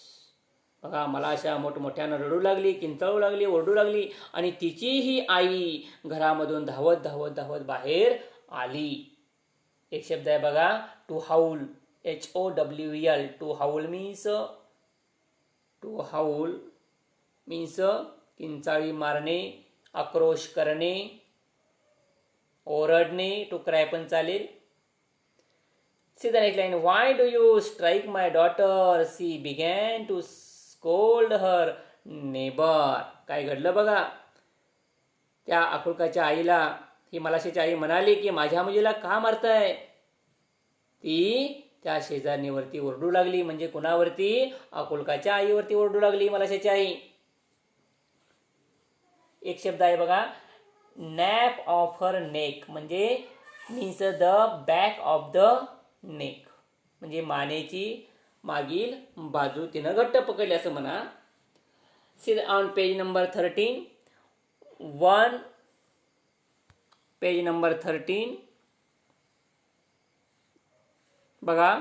बघा, मलाशा मोठमोठ्यानं रडू लागली, किंचाळू लागली, ओरडू लागली आणि तिचीही आई घरामधून धावत धावत धावत बाहेर आली. एक शब्द आहे बघा, to howl, HOWL. To howl means किंचाळी मारणे, आक्रोश करणे, ओरडणे. टू क्राय पण चालेल. See the next line. Why do you strike my daughter? She began to scold her neighbor. काय घडलं बघा, त्या अकुलकाच्या आईला ही मलाशाची आई म्हणाली की माझ्या मुलीला का मारताय. ती त्या शेजारणीवरती ओरडू लागली. म्हणजे कुणावरती? अकुलकाच्या आईवरती ओरडू लागली मलाशाची आई. एक शब्द आहे बघा, नॅप ऑफ हर नेक, म्हणजे means the back of the neck, म्हणजे मानेची मागील बाजू तिनं घट्ट पकडली असं म्हणा. See on page number 13. Page number 13 बघा.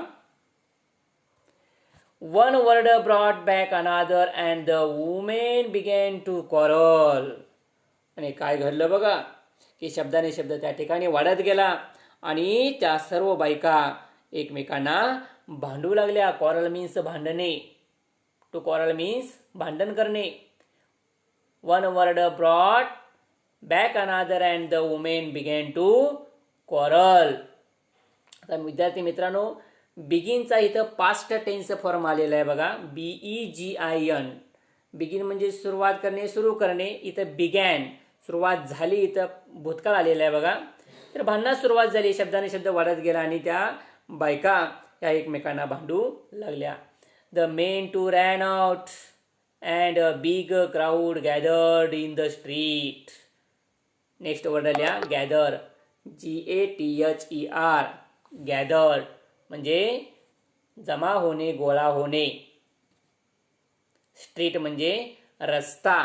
One word brought back another and the women began to quarrel. आणि काय घडलं बघा की शब्दाने शब्द त्या ठिकाणी वाढत गेला आणि त्या सर्व बायका एकमेकांना भांडू लागल्या. quarrel मीन्स भांडणे. टू quarrel मीन्स भांडण करणे. One word brought back another and the women began to quarrel. आता विद्यार्थी मित्रांनो, बिगिनचा इथं पास्ट टेन्स फॉर्म आलेला आहे बघा, BEGIN. बिगिन म्हणजे सुरुवात करणे, सुरू करणे. इथं बिगॅन सुरुवात झाली, इथं भूतकाळ आलेला आहे बघा. तर भांडणास सुरुवात झाली, शब्दाने शब्द वाढत गेला आणि त्या बायका या एकमेकांना भांडू लागल्या. The men too ran out and a big crowd gathered in the street. Next word आल्या गॅदर, GATHER. गॅदर म्हणजे जमा होणे, गोळा होणे. स्ट्रीट म्हणजे रस्ता.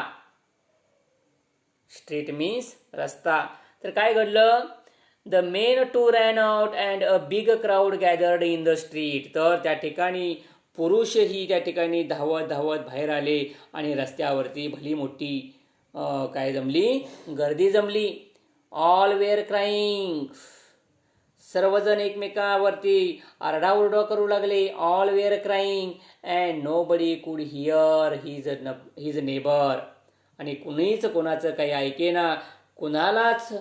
स्ट्रीट मीन्स रस्ता. तर काय घडलं? The men too ran out and a big crowd gathered in the street. तर त्या ठिकाणी पुरुषही त्या ठिकाणी धावत धावत बाहेर आले आणि रस्त्यावरती भली मोठी काय जमली? गर्दी जमली. All were crying. सर्वजण एकमेकावरती आरडाओरडा करू लागले. All were crying and nobody could hear his neighbour. आणि कुणीच कोणाचं काही ऐकेना. कुणालाच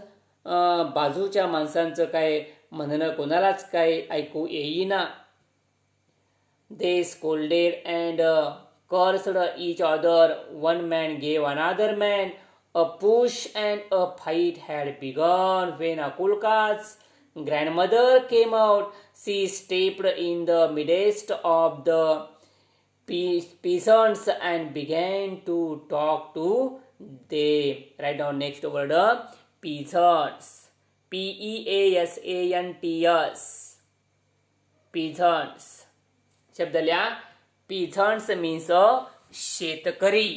बाजूच्या माणसांचं काय म्हणणं कोणालाच काय ऐकू येईना. They scolded and cursed each other. One man gave another man a push and a fight had begun. When Akulka's grandmother came out, she stepped in the midst of the peasants and began to talk to them. Write down next word, peasants. PEASANTS. Peasants. शब्द लिहा. peasants means शेतकरी.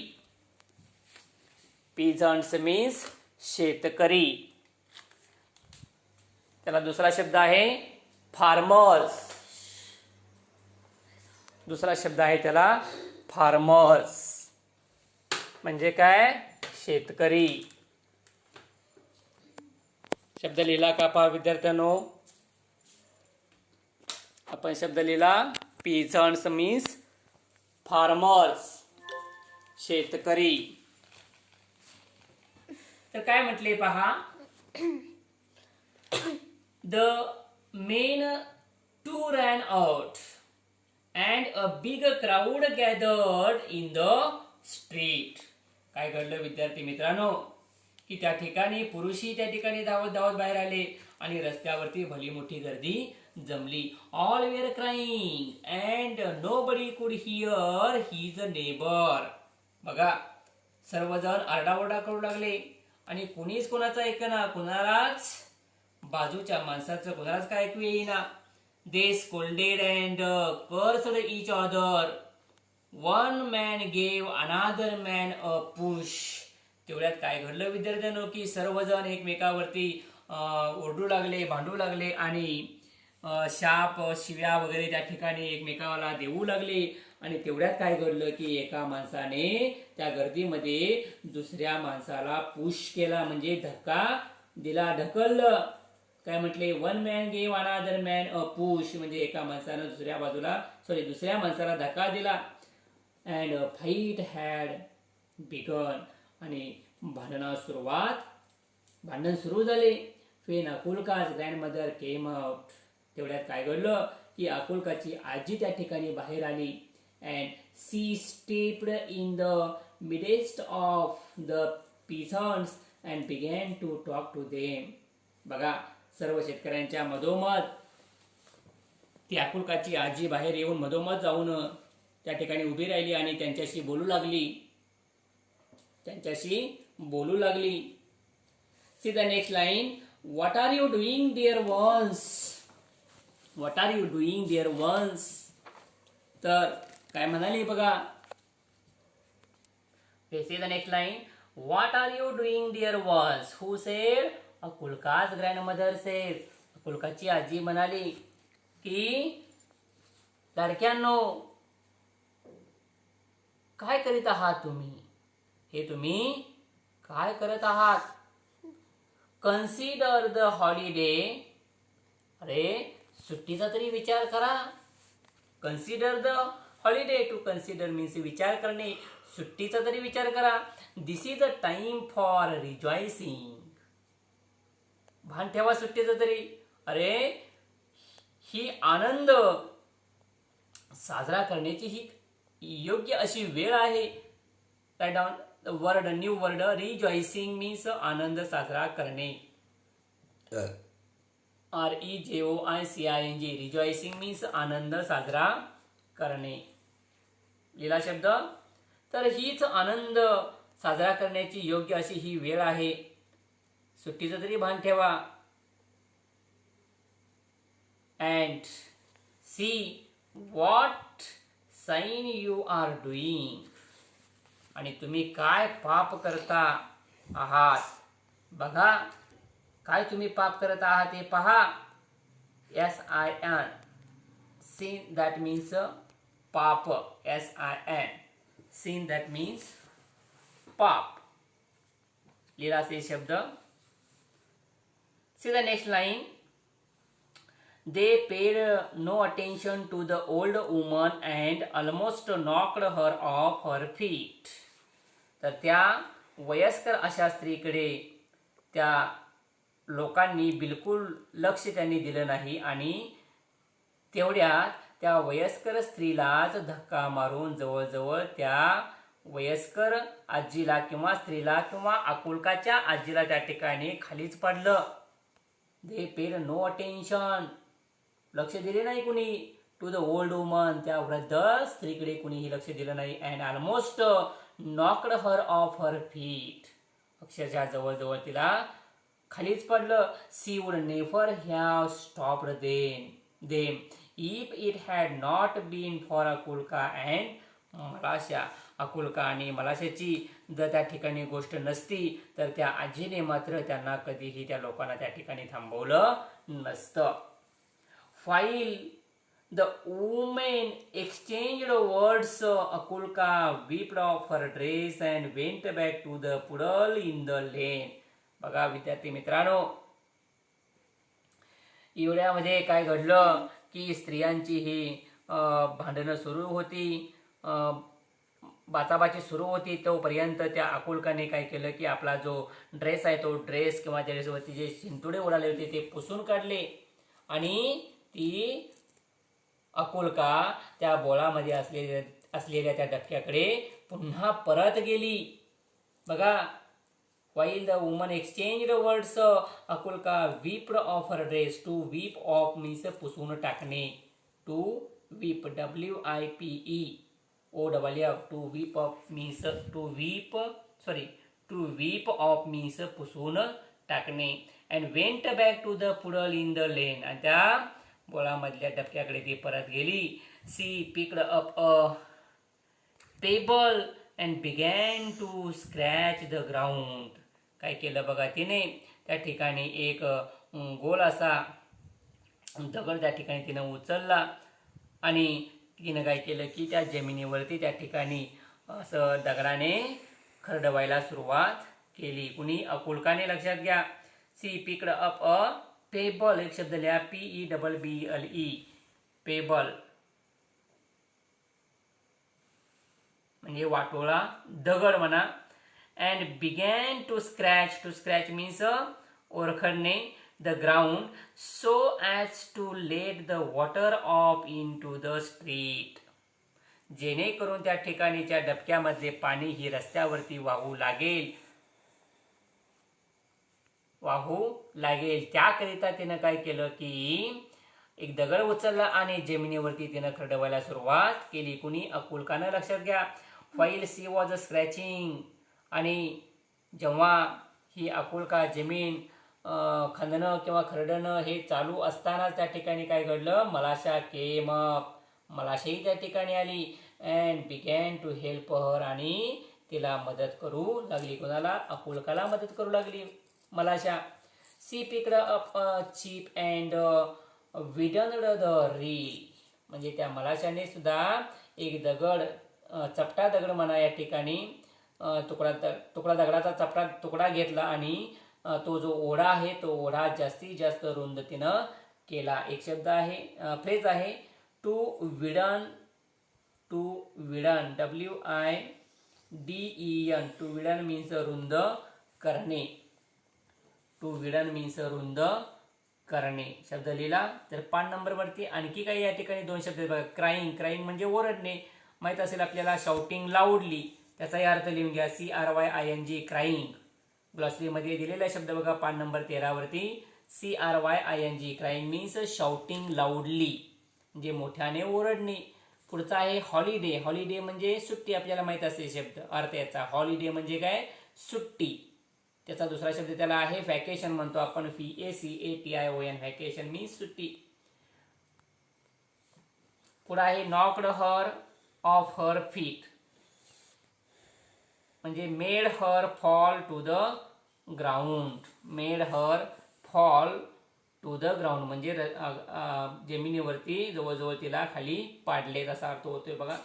peasants means शेतकरी. त्याला दुसरा शब्द आहे farmers. दुसरा शब्द आहे त्याला फार्मर्स. म्हणजे काय? शेतकरी. शब्द लिहिला का पहा विद्यार्थ्यांनो? आपण शब्द लिहिला peasants means फार्मर्स, शेतकरी. तर काय म्हटले पहा? The men too ran out and a big crowd gathered in the street. काय घडलं विद्यार्थी मित्रांनो? की त्या ठिकाणी पुरुषही त्या ठिकाणी धावत धावत बाहेर आले आणि रस्त्यावरती भली मोठी गर्दी जमली. All were crying and nobody could hear his neighbour. बघा, सर्वजण आरडाओरडा करू लागले आणि कुणीच कोणाचं ऐकना. कुणालाच बाजूच्या माणसाचं कोणालाच काय ऐकू येईना. They scolded and cursed each other. One man gave another man a push. तेवढ्यात काय घडलं विद्यार्थ्यांनो? की सर्वजण एकमेकावरती ओरडू लागले, भांडू लागले आणि शाप शिव्या वगैरे त्या ठिकाणी एकमेकाला देऊ लागले. आणि तेवढ्यात काय घडलं? की एका माणसाने त्या गर्दीमध्ये दुसऱ्या माणसाला पुश केला, म्हणजे धक्का दिला, ढकललं. काय म्हटले? One man gave another man a push. म्हणजे एका माणसानं दुसऱ्या माणसाला धक्का दिला. And a fight had begun. आणि भांडण सुरू झाले. When Akulka's grandmother came out. तेवढ्यात काय घडलं? की अकुल्काची आजी त्या ठिकाणी बाहेर आली. And she stepped in the midst of the peasants and began to talk to them. बघा, सर्व शेतकऱ्यांच्या मधोमध ती अकुल्काची आजी बाहेर येऊन मधोमध जाऊन त्या ठिकाणी उभी राहिली आणि त्यांच्याशी बोलू लागली. C the next line. What are you doing, dear ones? What are you doing, dear ones? तर काय म्हणाली बघा? See the next line. What are you doing, dear ones? Who said? Akulka's grandmother said. अकुल्काची आजी म्हणाली की लाडक्यांनो, काय करीत आहात तुम्ही? हे तुम्ही काय करत आहात? Consider the holiday. अरे, सुट्टीचा तरी विचार करा. Consider the holiday. To consider means विचार करणे. सुट्टीचा तरी विचार करा. This is a time for rejoicing. भान ठेवा सुट्टीचं तरी. अरे, ही आनंद साजरा करण्याची ही योग्य अशी वेळ आहे. Write down the word, new word. Rejoicing means आनंद साजरा करणे. REJOICING, रिजॉईसिंग मीन्स आनंद साजरा करणे. लिहिला शब्द. तर हीच आनंद साजरा करण्याची योग्य अशी ही वेळ आहे. सुट्टीचं तरी भान ठेवा. And see what sign you are doing. आणि तुम्ही काय पाप करता आहात. बघा काय तुम्ही पाप करत आहात हे पहा. SIN, sin that means पाप. SIN, sin that means पाप. लिहिला असे शब्द. See the next line. They paid no attention to the old woman and almost knocked her off her feet. तर त्या वयस्कर अशा स्त्रीकडे त्या लोकांनी बिलकुल लक्ष त्यांनी दिलं नाही आणि तेवढ्यात त्या वयस्कर स्त्रीलाच धक्का मारून जवळजवळ त्या वयस्कर आजीला किंवा स्त्रीला किंवा आकुलकाच्या आजीला त्या ठिकाणी खालीच पडलं. दे पेड नो अटेन्शन, लक्ष दिले नाही कुणी. टू द ओल्ड वुमन, त्या वृद्ध स्त्रीकडे कुणीही लक्ष दिलं नाही. And almost knocked her off her feet, अक्षरशः जवळजवळ तिला खालीच पडलं. She would never have stopped them if it had not been for Akulka and Malasha. Akulka आणि मलाशाची जर त्या ठिकाणी गोष्ट नसती तर त्या आजीने मात्र त्यांना कधीही त्या लोकांना त्या ठिकाणी थांबवलं नसतं. While the women exchanged words, Akulka whipped off her dress and went back to the puddle in the lane. बघा विद्यार्थी मित्रांनो, एवढ्यामध्ये काय घडलं की स्त्रियांची ही भांडणं सुरू होती, बाचाबाची सुरू होती. तोपर्यंत त्या अकुलकाने काय केलं की आपला जो ड्रेस आहे तो ड्रेस किंवा ड्रेसवरती जे शिंतोडे उडाले होते ते पुसून काढले आणि ती अकुलका त्या बोळामध्ये असलेल्या त्या डबक्याकडे पुन्हा परत गेली. बघा, while the woman exchanged words, अकुलका whipped off her dress. To whip off means पुसून टाकणे. To whip, WIPE OFF. To whip off means to whip off means पुसून टाकणे. And went back to the puddle in the lane. आणि त्या बोळामधल्या डबक्याकडे ती परत गेली. She picked up a pebble and began to scratch the ground. काय केलं बघा तिने, त्या ठिकाणी एक गोल असा दगड त्या ठिकाणी तिनं उचलला आणि तिनं काय केलं की त्या जमिनीवरती त्या ठिकाणी असं दगडाने खरडवायला सुरुवात केली. कुणी? अकुलकाने. लक्षात घ्या. She picked up a pebble, एक शब्द लिहा, PEBBLE, पेबल म्हणजे वाटोळा दगड म्हणा. And began to scratch means ओरखडणे the ground so as to let the water off in to the street, जेणेकरून त्या ठिकाणीच्या डबक्यामधले पाणी ही रस्त्यावरती वाहू लागेल. त्याकरिता तिनं काय केलं की एक दगड उचलला आणि जमिनीवरती तिनं खरडवायला सुरुवात केली. कुणी? अकुलकानं. लक्षात घ्या. फाईल सी वॉज स्क्रॅचिंग, आणि जेव्हा ही अकुलका जमीन खंदणं किंवा खरडणं हे चालू असतानाच त्या ठिकाणी काय घडलं, मलाशा केम अप, मलाशाही त्या ठिकाणी आली. And began to help her, आणि तिला मदत करू लागली. कोणाला? अकुलकाला मदत करू लागली Malasha. She picked up a chip and widened the rill, म्हणजे त्या मलाशाने सुद्धा एक दगड, चपटा दगड म्हणा या ठिकाणी, तुकडा दगडाचा चपटा तुकडा घेतला आणि तो जो ओढा आहे तो ओढा जास्तीत जास्त रुंद तिनं केला. एक शब्द आहे, फ्रेज आहे, टू विडन, WIDEN, टू विडन मीन्स रुंद करणे. टू विडन मीन्स रुंद करणे शब्द लिहिला. तर 5 नंबरवरती आणखी काही या ठिकाणी 2 शब्द बघा. क्राईंग म्हणजे ओरडणे, माहीत असेल आपल्याला. शाउटिंग लाऊडली, त्याचाही अर्थ लिहून घ्या. CRYING crying. ग्लॉसरीमध्ये दिलेला शब्द बघा पान नंबर 13 वरती. CRYING क्राईंग मीन्स शाउटिंग लाऊडली, म्हणजे मोठ्याने ओरडणे. पुढचा आहे हॉलिडे. हॉलिडे म्हणजे सुट्टी, आपल्याला माहित असते शब्द अर्थ याचा. हॉलिडे म्हणजे काय? सुट्टी. त्याचा दुसरा शब्द त्याला आहे व्हॅकेशन म्हणतो आपण. VACATION व्हॅकेशन मीन्स सुट्टी. पुढे आहे knocked her off her feet, म्हणजे made her fall to the ground. Made her fall to the ground म्हणजे जमिनीवरती जवळजवळ तिला खाली पाडले, असा अर्थ होतोय बघा.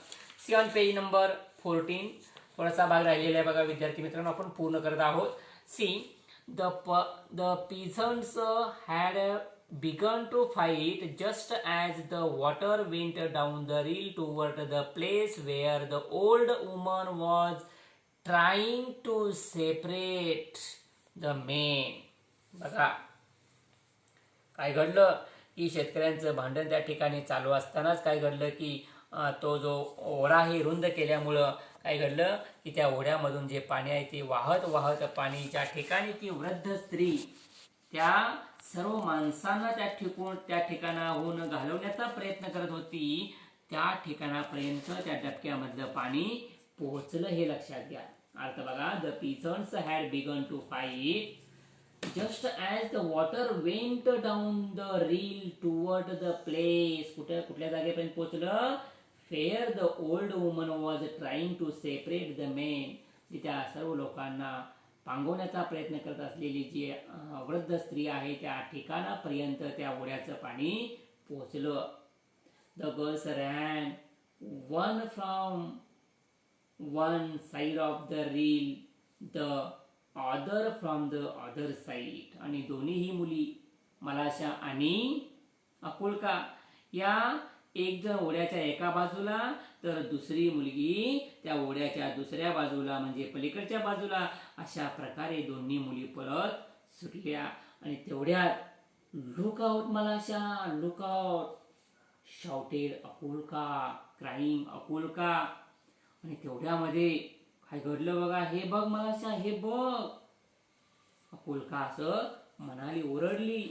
सी ऑन पेज नंबर 14 थोडासा भाग राहिलेला आहे बघा विद्यार्थी मित्रांनो, आपण पूर्ण करत आहोत. See the peasants had begun to fight just as the water went down the hill toward the place where the old woman was trying to separate the men. बघा काय घडलं की शेतकऱ्यांचं भांडण त्या ठिकाणी चालू असतानाच काय घडलं की तो जो ओढा आहे रुंद केल्यामुळं काय घडलं की त्या ओढ्यामधून जे पाणी आहे ते वाहत वाहत पाणीच्या ठिकाणी ती वृद्ध स्त्री त्या सर्व माणसांना त्या ठिकाणाहून घालवण्याचा प्रयत्न करत होती. त्या ठिकाणापर्यंत त्या डबक्यामधलं पाणी पोहोचलं, हे लक्षात घ्या. अर्थ बघा. The peasants had begun to fight just as the water went down the hill toward the place. कुठल्या जागेपर्यंत पोहोचलं? where the old woman was trying to separate the men. त्या सर्व लोकांना पांगवण्याचा प्रयत्न करत असलेली जी वृद्ध स्त्री आहे त्या ठिकाणापर्यंत त्या ओढ्याचं पाणी पोहोचलं. The girls ran one from one side of the hill, the other from the other side. आणि दोन्हीही मुली मलाशा आणि अकुलका या एक जण ओढ्याच्या एका बाजूला तर दुसरी मुलगी त्या ओढ्याच्या दुसऱ्या बाजूला म्हणजे पलीकडच्या बाजूला, अशा प्रकारे दोन्ही मुली पळत सुटल्या. आणि तेवढ्यात look out Malasha, look out shouted Akulka, crying Akulka. आणि तेवढ्यामध्ये काय घडलं बघा. हे बघ मलाशा, हे बघ. अकुलका असं म्हणाली, ओरडली.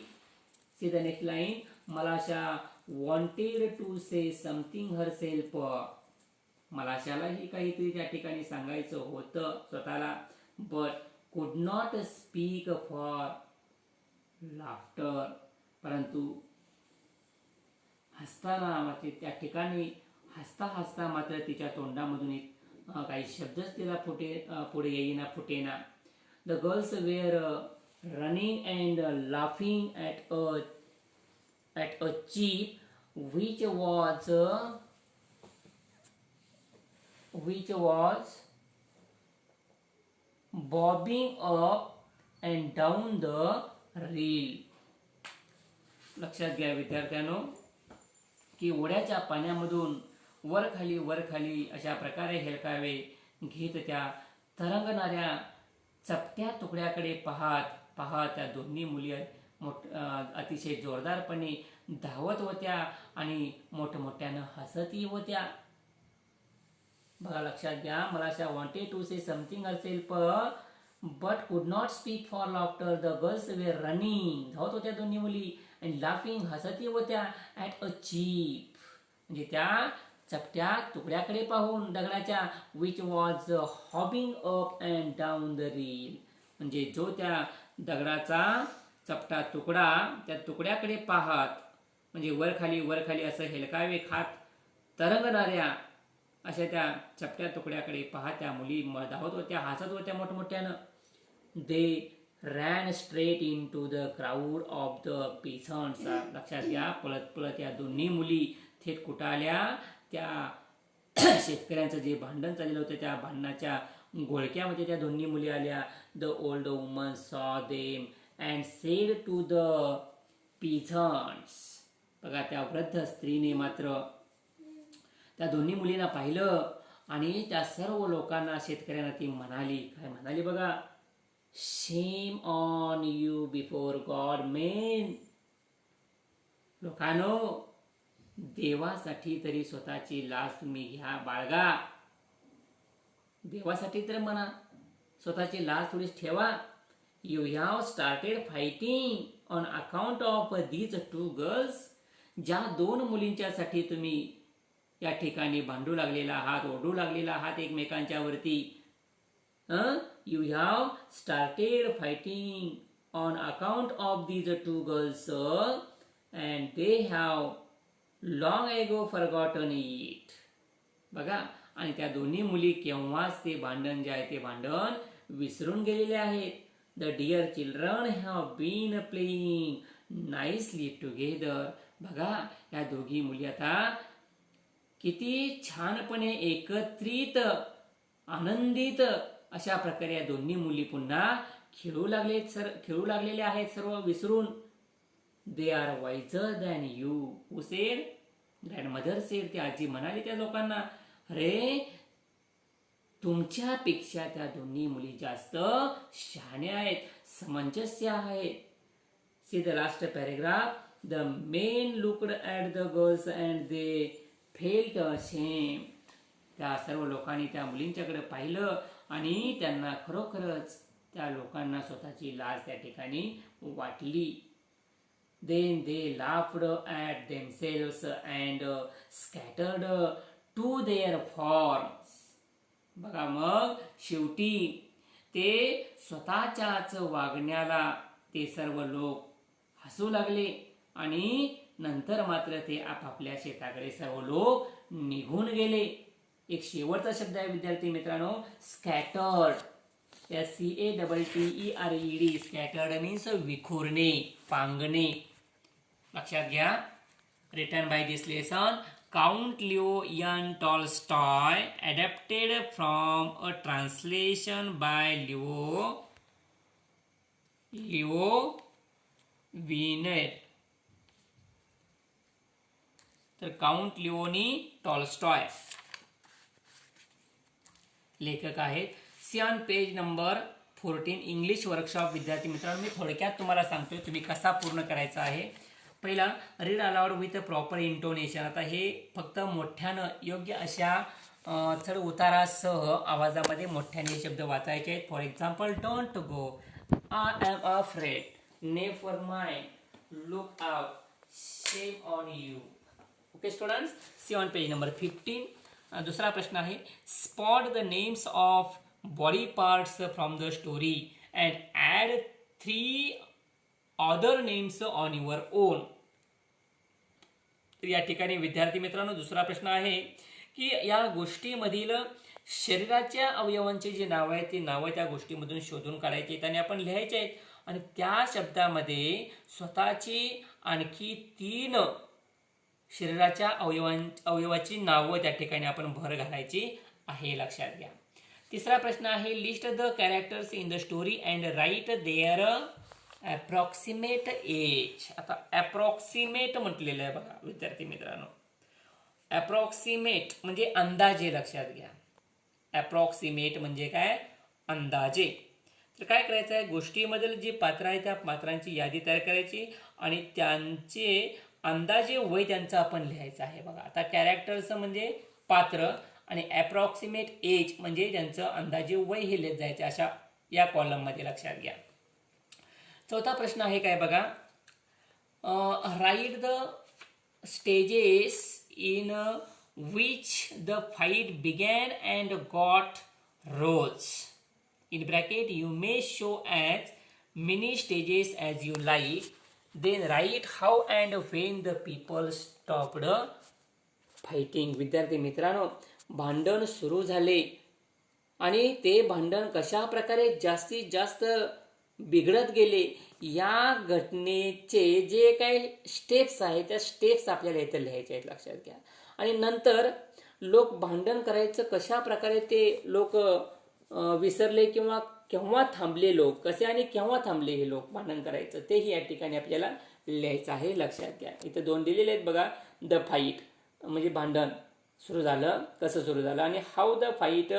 See the next line. Malasha wanted to say something herself. मलाशालाही काहीतरी त्या ठिकाणी सांगायचं होतं स्वतःला, but could not speak for laughter. परंतु हसताना मात्र त्या ठिकाणी हसता हसता मात्र तिच्या तोंडामधून काही शब्दच तिला पुढे येईना, फुटेना. The girls were running and laughing at a sheep which was bobbing up and down the hill. लक्षात घ्या विद्यार्थ्यांनो की ओढ्याच्या पाण्यामधून वर खाली अशा प्रकारे हेलकावे घेत त्या तरंगणाऱ्या चपट्या तुकड्याकडे पाहत त्या दोन्ही मुली अतिशय जोरदारपणे धावत होत्या आणि मोठमोठ्यानं हसतही होत्या. बघा लक्षात घ्या. मलाशा wanted to say something herself but could not speak for laughter. The girls were running, धावत होत्या दोन्ही मुली, and laughing, हसतही होत्या, at a sheep, म्हणजे त्या चपट्या तुकड्याकडे पाहून दगडाच्या, which was hopping up and down the hill, म्हणजे जो त्या दगडाचा चपटा तुकडा त्या तुकड्याकडे पाहत म्हणजे वर खाली असं हेलकावे खात तरंगणाऱ्या अशा त्या चपट्या तुकड्याकडे पाहत त्या मुली धावत होत्या, हसत होत्या मोठमोठ्यानं. They ran straight in to the crowd of the peasants. लक्षात घ्या. पळत या दोन्ही मुली थेट कुठं आल्या? त्या शेतकऱ्यांचं जे भांडण चाललेलं होतं त्या भांडणाच्या घोळक्यामध्ये त्या दोन्ही मुली आल्या. द ओल्ड वुमन सॉ them and said to the peasants. बघा त्या वृद्ध स्त्रीने मात्र त्या दोन्ही मुलींना पाहिलं आणि त्या सर्व लोकांना शेतकऱ्यांना ती म्हणाली. काय म्हणाली बघा. shame on you before God men. लोकांनो देवासाठी तरी स्वतःची लाज तुम्ही घ्या, बाळगा. देवासाठी तर म्हणा, स्वतःची लाज थोडीच ठेवा. You have started fighting on account of these two girls. ज्या दोन मुलींच्यासाठी तुम्ही या ठिकाणी भांडू लागलेला आहात, ओरडू लागलेला आहात एकमेकांच्या वरती. You have started fighting on account of these two girls and they have long एगो फॉरगॉटन इट. बघा, आणि त्या दोन्ही मुली केव्हाच ते भांडण जे आहे ते भांडण विसरून गेलेले आहेत. The dear children have been playing nicely together. बघा, या दोघी मुली आता किती छानपणे एकत्रित आनंदित अशा प्रकारे या दोन्ही मुली पुन्हा खेळू लागलेले आहेत सर्व विसरून. They are wiser than you. Who said? Grandmother said. ती आजी म्हणाली त्या लोकांना, अरे तुमच्यापेक्षा त्या दोन्ही मुली जास्त शहाण्या आहेत, समंजस्य आहेत. See the last paragraph. The main looked at the girls and they felt ashamed. त्या सर्व लोकांनी त्या मुलींच्याकडे पाहिलं आणि त्यांना खरोखरच त्या लोकांना स्वतःची लाज त्या ठिकाणी वाटली. Then they laughed at themselves and scattered to their farms. बघा, मग शेवटी ते स्वतःच्याच वागण्याला ते सर्व लोक हसू लागले आणि नंतर मात्र ते आपापल्या शेताकडे सर्व लोक निघून गेले. एक शेवटचा शब्द आहे विद्यार्थी मित्रांनो, स्कॅटर्ड. SCATTERED. स्कॅटर्ड मीन्स विखुरणे, पांगणे. लक्षात घ्या. Written by this lesson, count Leo N Tolstoy, adapted from a translation by Leo Wiener. तर काउंट लिओनी टॉलस्टॉय लेखक आहेत. See on page number 14 English workshop. विद्यार्थी मित्रांनो, मी थोडक्यात तुम्हाला सांगतोय तुम्ही कसा पूर्ण करायचा आहे. पहिला, read aloud with proper intonation. आता हे फक्त मोठ्यानं योग्य अशा चढ उतारासह आवाजामध्ये मोठ्याने शब्द वाचायचे आहेत. For example, don't go, I am afraid, never mind, look out, shame on you. Okay students, see on page number 15. दुसरा प्रश्न आहे, spot the names of body parts from the story and add 3 other names on your own. तर या ठिकाणी विद्यार्थी मित्रांनो दुसरा प्रश्न आहे की या गोष्टीमधील शरीराच्या अवयवांची जी नावं आहेत ती नावं त्या गोष्टीमधून शोधून काढायची आहेत आणि आपण लिहायचे आहेत. आणि त्या शब्दामध्ये स्वतःची आणखी 3 शरीराच्या अवयवाची नावं त्या ठिकाणी आपण भर घालायची आहे. लक्षात घ्या. तिसरा प्रश्न आहे, list the characters in the story and write their approximate age. आता अप्रॉक्सिमेट म्हटलेलं आहे बघा विद्यार्थी मित्रांनो. अप्रॉक्सिमेट म्हणजे अंदाजे. लक्षात घ्या. अप्रॉक्सिमेट म्हणजे काय? अंदाजे. तर काय करायचं आहे, गोष्टीमधील जी पात्र आहे त्या पात्रांची यादी तयार करायची आणि त्यांचे अंदाजे वय त्यांचं आपण लिहायचं आहे बघा. आता कॅरेक्टर्स म्हणजे पात्र आणि अप्रॉक्सिमेट एज म्हणजे त्यांचं अंदाजे वय हे लिहित जायचं अशा या कॉलममध्ये. लक्षात घ्या. चौथा प्रश्न आहे काय बघा, write the stages in which the fight began and got rose. In bracket you may show as many stages as you like. Then write how and when the people stopped fighting. विद्यार्थी मित्रांनो, भांडण सुरू झाले आणि ते भांडण कशा प्रकारे जास्तीत जास्त बिघडत गेले या घटनेचे जे काही स्टेप्स आहेत त्या स्टेप्स आपल्याला इथं लिहायचे आहेत. लक्षात घ्या. आणि नंतर लोक भांडण करायचं कशा प्रकारे ते लोक विसरले किंवा केव्हा थांबले, लोक कसे आणि केव्हा थांबले हे लोक भांडण करायचं तेही या ठिकाणी आपल्याला लिहायचं आहे. लक्षात घ्या. इथं 2 दिलेले आहेत बघा. द फाईट म्हणजे भांडण सुरू झालं, कसं सुरू झालं, आणि how the fight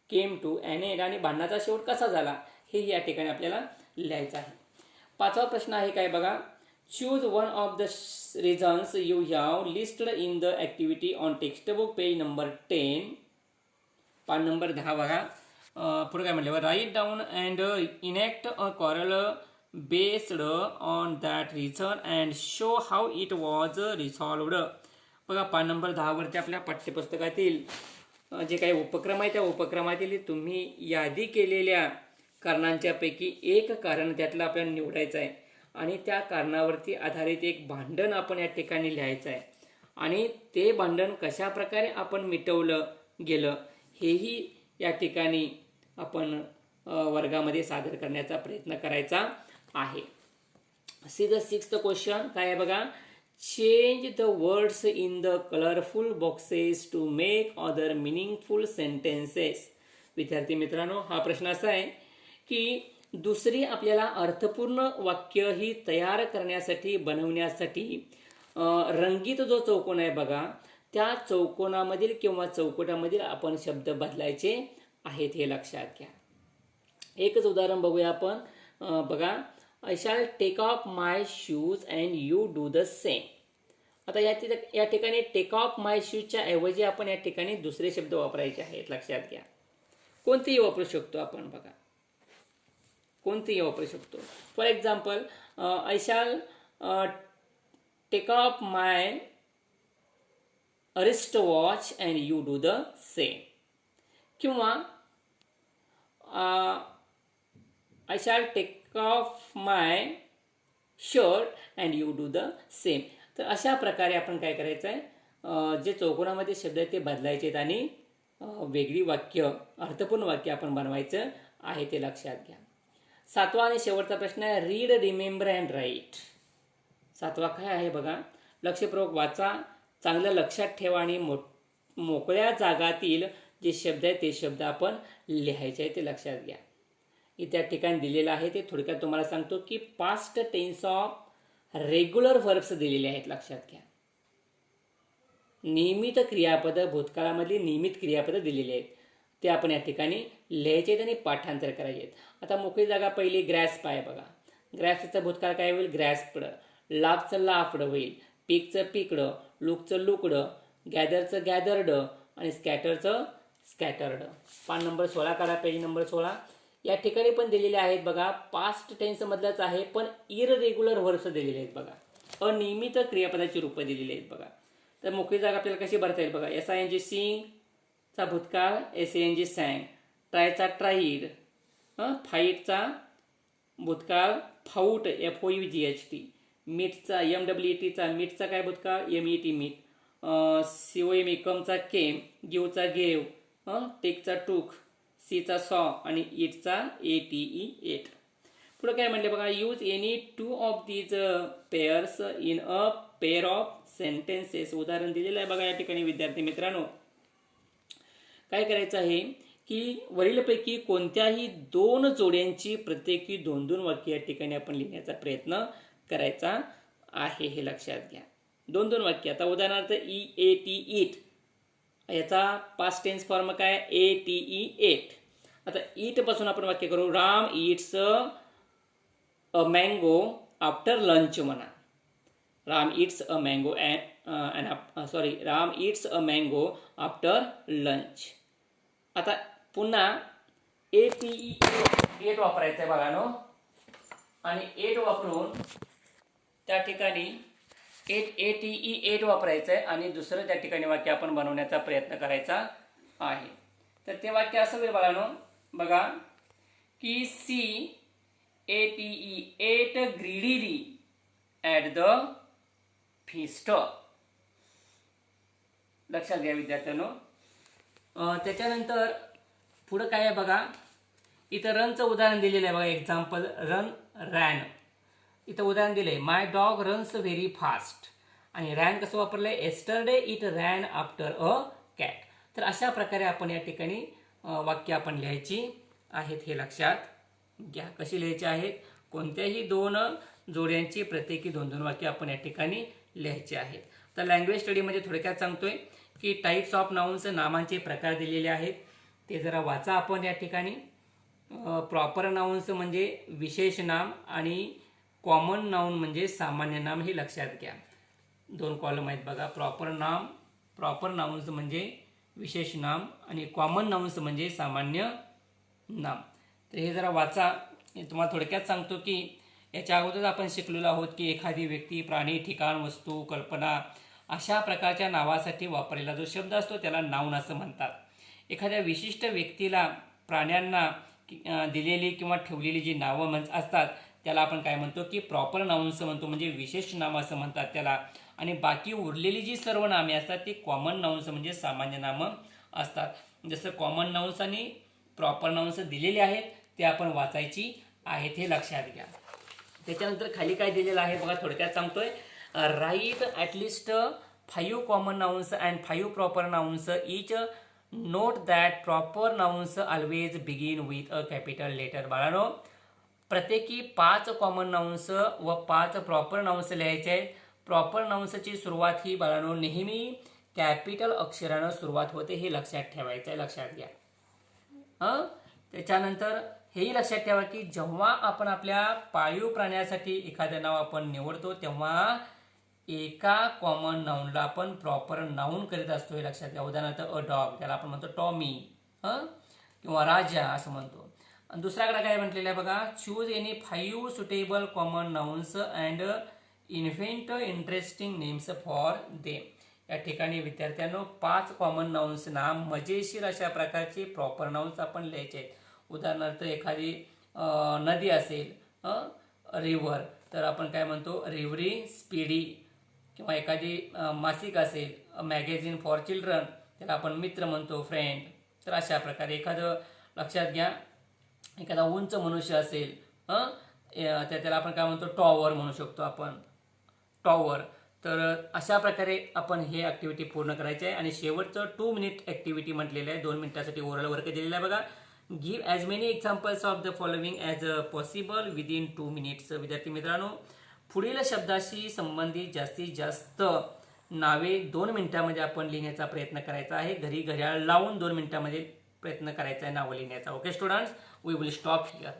came to an end आणि भांडणाचा शेवट कसा झाला हे या ठिकाणी आपल्याला लिहायचं आहे. 5वा प्रश्न आहे काय बघा, choose one of the reasons you have listed in the activity on text book page number 10 पान नंबर 10 बघा. पुढे काय म्हटलं, write down and enact a quarrel based on that reason and show how it was resolved. बघा पान number 10 वरती आपल्या पाठ्यपुस्तकातील जे काही उपक्रम आहे त्या उपक्रमातील तुम्ही यादी केलेल्या कारणांच्यापैकी एक कारण त्यातलं आपल्याला निवडायचं आहे आणि त्या कारणावरती आधारित एक भांडण आपण या ठिकाणी लिहायचं आहे आणि ते भांडण कशा प्रकारे आपण मिटवलं गेलं हेही या ठिकाणी आपण वर्गामध्ये सादर करण्याचा प्रयत्न करायचा आहे. सी द 6th क्वेश्चन काय आहे बघा, change the words in the colourful boxes to make other meaningful sentences. विद्यार्थी मित्रांनो, हा प्रश्न असा आहे की दुसरी आपल्याला अर्थपूर्ण वाक्य ही तयार करण्यासाठी बनवण्यासाठी रंगीत जो चौकोन आहे बघा, त्या चौकोनामधील किंवा चौकटामधील आपण शब्द बदलायचे आहेत हे लक्षात घ्या. एकच उदाहरण बघूया आपण. बघा, I shall take off my shoes and you do the same. आता या ठिकाणी टेक ऑफ माय शूजच्या ऐवजी आपण या ठिकाणी दुसरे शब्द वापरायचे आहेत लक्षात घ्या. कोणतेही वापरू शकतो आपण बघा, कोणतेही वापरू शकतो. For example, I shall take off my wrist watch and you do the same. किंवा I shall take off my shirt and you do the same. तर अशा प्रकारे आपण काय करायचं आहे, जे चौकोनामध्ये शब्द आहेत ते बदलायचे आहेत आणि वेगळी वाक्य अर्थपूर्ण वाक्य आपण बनवायचं आहे ते लक्षात घ्या. 7वा आणि शेवटचा प्रश्न आहे, रीड, रिमेंबर अँड राईट. 7वा काय आहे बघा, लक्षपूर्वक वाचा, चांगलं लक्षात ठेवा आणि मोकळ्या जागातील जे शब्द आहेत ते शब्द आपण लिहायचे आहे ते लक्षात घ्या. इथे ठिकाणी दिलेलं आहे ते थोडक्यात तुम्हाला सांगतो की past tense of regular verbs दिलेले आहेत लक्षात घ्या. नियमित क्रियापद, भूतकाळामधली नियमित क्रियापद दिलेली आहेत ते आपण या ठिकाणी लिहायचे आहेत आणि पाठांतर करायचे आहेत. आता मोकळी जागा पहिली ग्रॅस्प आहे बघा. ग्रॅस्पचं भूतकाळ काय होईल, ग्रॅस्पड. लाफचं लाफडं होईल, पीकचं पिकडं, लुकचं लुकडं, गॅदरचं गॅदर्ड आणि स्कॅटरचं स्कॅटर्ड. पान नंबर 16 काढा, पेज नंबर 16. या ठिकाणी पण दिलेले आहेत बघा, पास्ट टेन्स मधलंच आहे पण इररेग्युलर व्हर्ब्स दिलेले आहेत बघा, अनियमित क्रियापदाची रूपं दिलेली आहेत बघा. तर मोकळी जागा आपल्याला कशी भरता येईल बघा, SING सिंग चा भूतकाळ SANG सॅंग, ट्रायचा ट्राईड, फाईटचा भूतकाळ फाऊट FOUGHT, मीटचा MWETचा मीटचा काय भूतकाळ MET मीट, COME कमचा केम, गिवचा गेव, टेकचा टूक, सीचा सॉ आणि ईटचा ATE एट. पुढे काय म्हणले बघा, use any 2 of these pairs in a pair of sentences. उदाहरण दिलेलं आहे बघा या ठिकाणी विद्यार्थी मित्रांनो. काय करायचं आहे की वरीलपैकी कोणत्याही 2 जोड्यांची प्रत्येकी 2-2 वाक्य या ठिकाणी आपण लिहिण्याचा प्रयत्न करायचा आहे हे लक्षात घ्या. 2-2 वाक्य. आता उदाहरणार्थ EAT ईट, याचा पास्ट टेन्स फॉर्म काय ATE एट. आता ईट पासून आपण वाक्य करू, Ram Yeats a mango after lunch म्हणा. Ram Yeats a mango Ram Yeats a mango after lunch. आता पुन्हा ATE एट वापरायचं आहे बघा नो, आणि 8 वापरून त्या ठिकाणी ATE एट वापरायचं आहे आणि दुसरं त्या ठिकाणी वाक्य आपण बनवण्याचा प्रयत्न करायचा आहे. तर ते वाक्य असं होईल बघा नो, बघा की CATE ate greedily at the feast. लक्षात घ्या विद्यार्थ्यांनो. त्याच्यानंतर पुढं काय आहे बघा, इथं रनचं उदाहरण दिलेलं आहे बघा. Example run ran. इथं उदाहरण दिलंय, my dog runs very fast. आणि रॅन कसं वापरलंय, yesterday it ran after a cat. तर अशा प्रकारे आपण या ठिकाणी वाक्य आपण लिहायची आहेत हे लक्षात घ्या. कशी लिहायची आहेत, कोणत्याही 2 जोड्यांची प्रत्येकी 2-2 वाक्य आपण या ठिकाणी लिहायची आहेत. तर लँग्वेज स्टडीमध्ये थोडक्यात सांगतोय की टाईप्स ऑफ नाउन्स, नामांचे प्रकार दिलेले आहेत ते जरा वाचा आपण या ठिकाणी. प्रॉपर नाउन्स म्हणजे विशेष नाम आणि कॉमन नाउन म्हणजे सामान्य नाम हे लक्षात घ्या. 2 कॉलम आहेत बघा. प्रॉपर नाउन्स म्हणजे विशेष नाम आणि कॉमन नाउन्स म्हणजे सामान्य नाम. तर हे जरा वाचा. मी तुम्हाला थोडक्यात सांगतो की याच्या अगोदर आपण शिकलेलो आहोत की एखादी व्यक्ती, प्राणी, ठिकाण, वस्तू, कल्पना अशा प्रकारच्या नावासाठी वापरलेला जो शब्द असतो त्याला नाउन असं म्हणतात. एखाद्या विशिष्ट व्यक्तीला, प्राण्यांना दिलेली किंवा ठेवलेली जी नावं असतात त्याला आपण काय म्हणतो की प्रॉपर नाउन्स म्हणतो, म्हणजे विशेष नाम असं म्हणतात त्याला. आणि बाकी उरलेली जी सर्व नामे असतात ती कॉमन नाउन्स म्हणजे सामान्य नामं असतात. जसं कॉमन नाउन्स आणि प्रॉपर नाउन्स दिलेले आहेत ते आपण वाचायची आहेत, हे लक्षात घ्या. त्याच्यानंतर खाली काय दिलेलं आहे बघा, थोडक्यात सांगतोय. Write at least 5 common nouns and 5 proper nouns each. Note that proper nouns always begin with a capital letter. बाळांनो, प्रत्येकी 5 कॉमन नाउन्स व 5 प्रॉपर नाउन्स लिहायचे आहेत. प्रॉपर नाउन्सची सुरुवात ही बाळांनो नेहमी कॅपिटल अक्षरानं सुरुवात होते, हे लक्षात ठेवायचं आहे, लक्षात घ्या. त्याच्यानंतर हेही लक्षात ठेवा की जेव्हा आपण आपल्या पाळीव प्राण्यासाठी एखादं नाव आपण निवडतो तेव्हा एका कॉमन नाउनला आपण प्रॉपर नाउन करीत असतो, हे लक्षात घ्या. उदाहरणार्थ अ डॉग, त्याला आपण म्हणतो टॉमी किंवा राजा असं म्हणतो. आणि दुसऱ्याकडे काय म्हटलेलं आहे बघा, choose any 5 suitable common nouns and invent interesting names for them. या ठिकाणी विद्यार्थ्यांनो 5 कॉमन नाउन्स ना मजेशीर अशा प्रकारचे प्रॉपर नाउन्स आपण लिहायचे आहेत. उदाहरणार्थ एखादी नदी असेल, रिव्हर, तर आपण काय म्हणतो रिव्हरी स्पीडी. किंवा एखादी मासिक असेल, मॅगझिन फॉर चिल्ड्रन, त्याला आपण मित्र म्हणतो, फ्रेंड. तर अशा प्रकारे एखादं लक्षात घ्या, एखादा उंच मनुष्य असेल त्याला आपण काय म्हणतो टॉवर म्हणू शकतो आपण, टॉवर. तर अशा प्रकारे आपण हे ॲक्टिव्हिटी पूर्ण करायची आहे. आणि शेवटचं 2 मिनिट ॲक्टिव्हिटी म्हटलेलं आहे, 2 मिनिटासाठी ओरल वर्क दिलेला आहे बघा. Give as many examples of the following as possible within 2 minutes. विद्यार्थी मित्रांनो, पुढील शब्दाशी संबंधित जास्तीत जास्त नावे 2 मिनिटांमध्ये आपण लिहिण्याचा प्रयत्न करायचा आहे. घरी घड्याळ लावून 2 मिनिटांमध्ये प्रयत्न करायचा आहे नावं लिहिण्याचा. Okay students, we will stop here.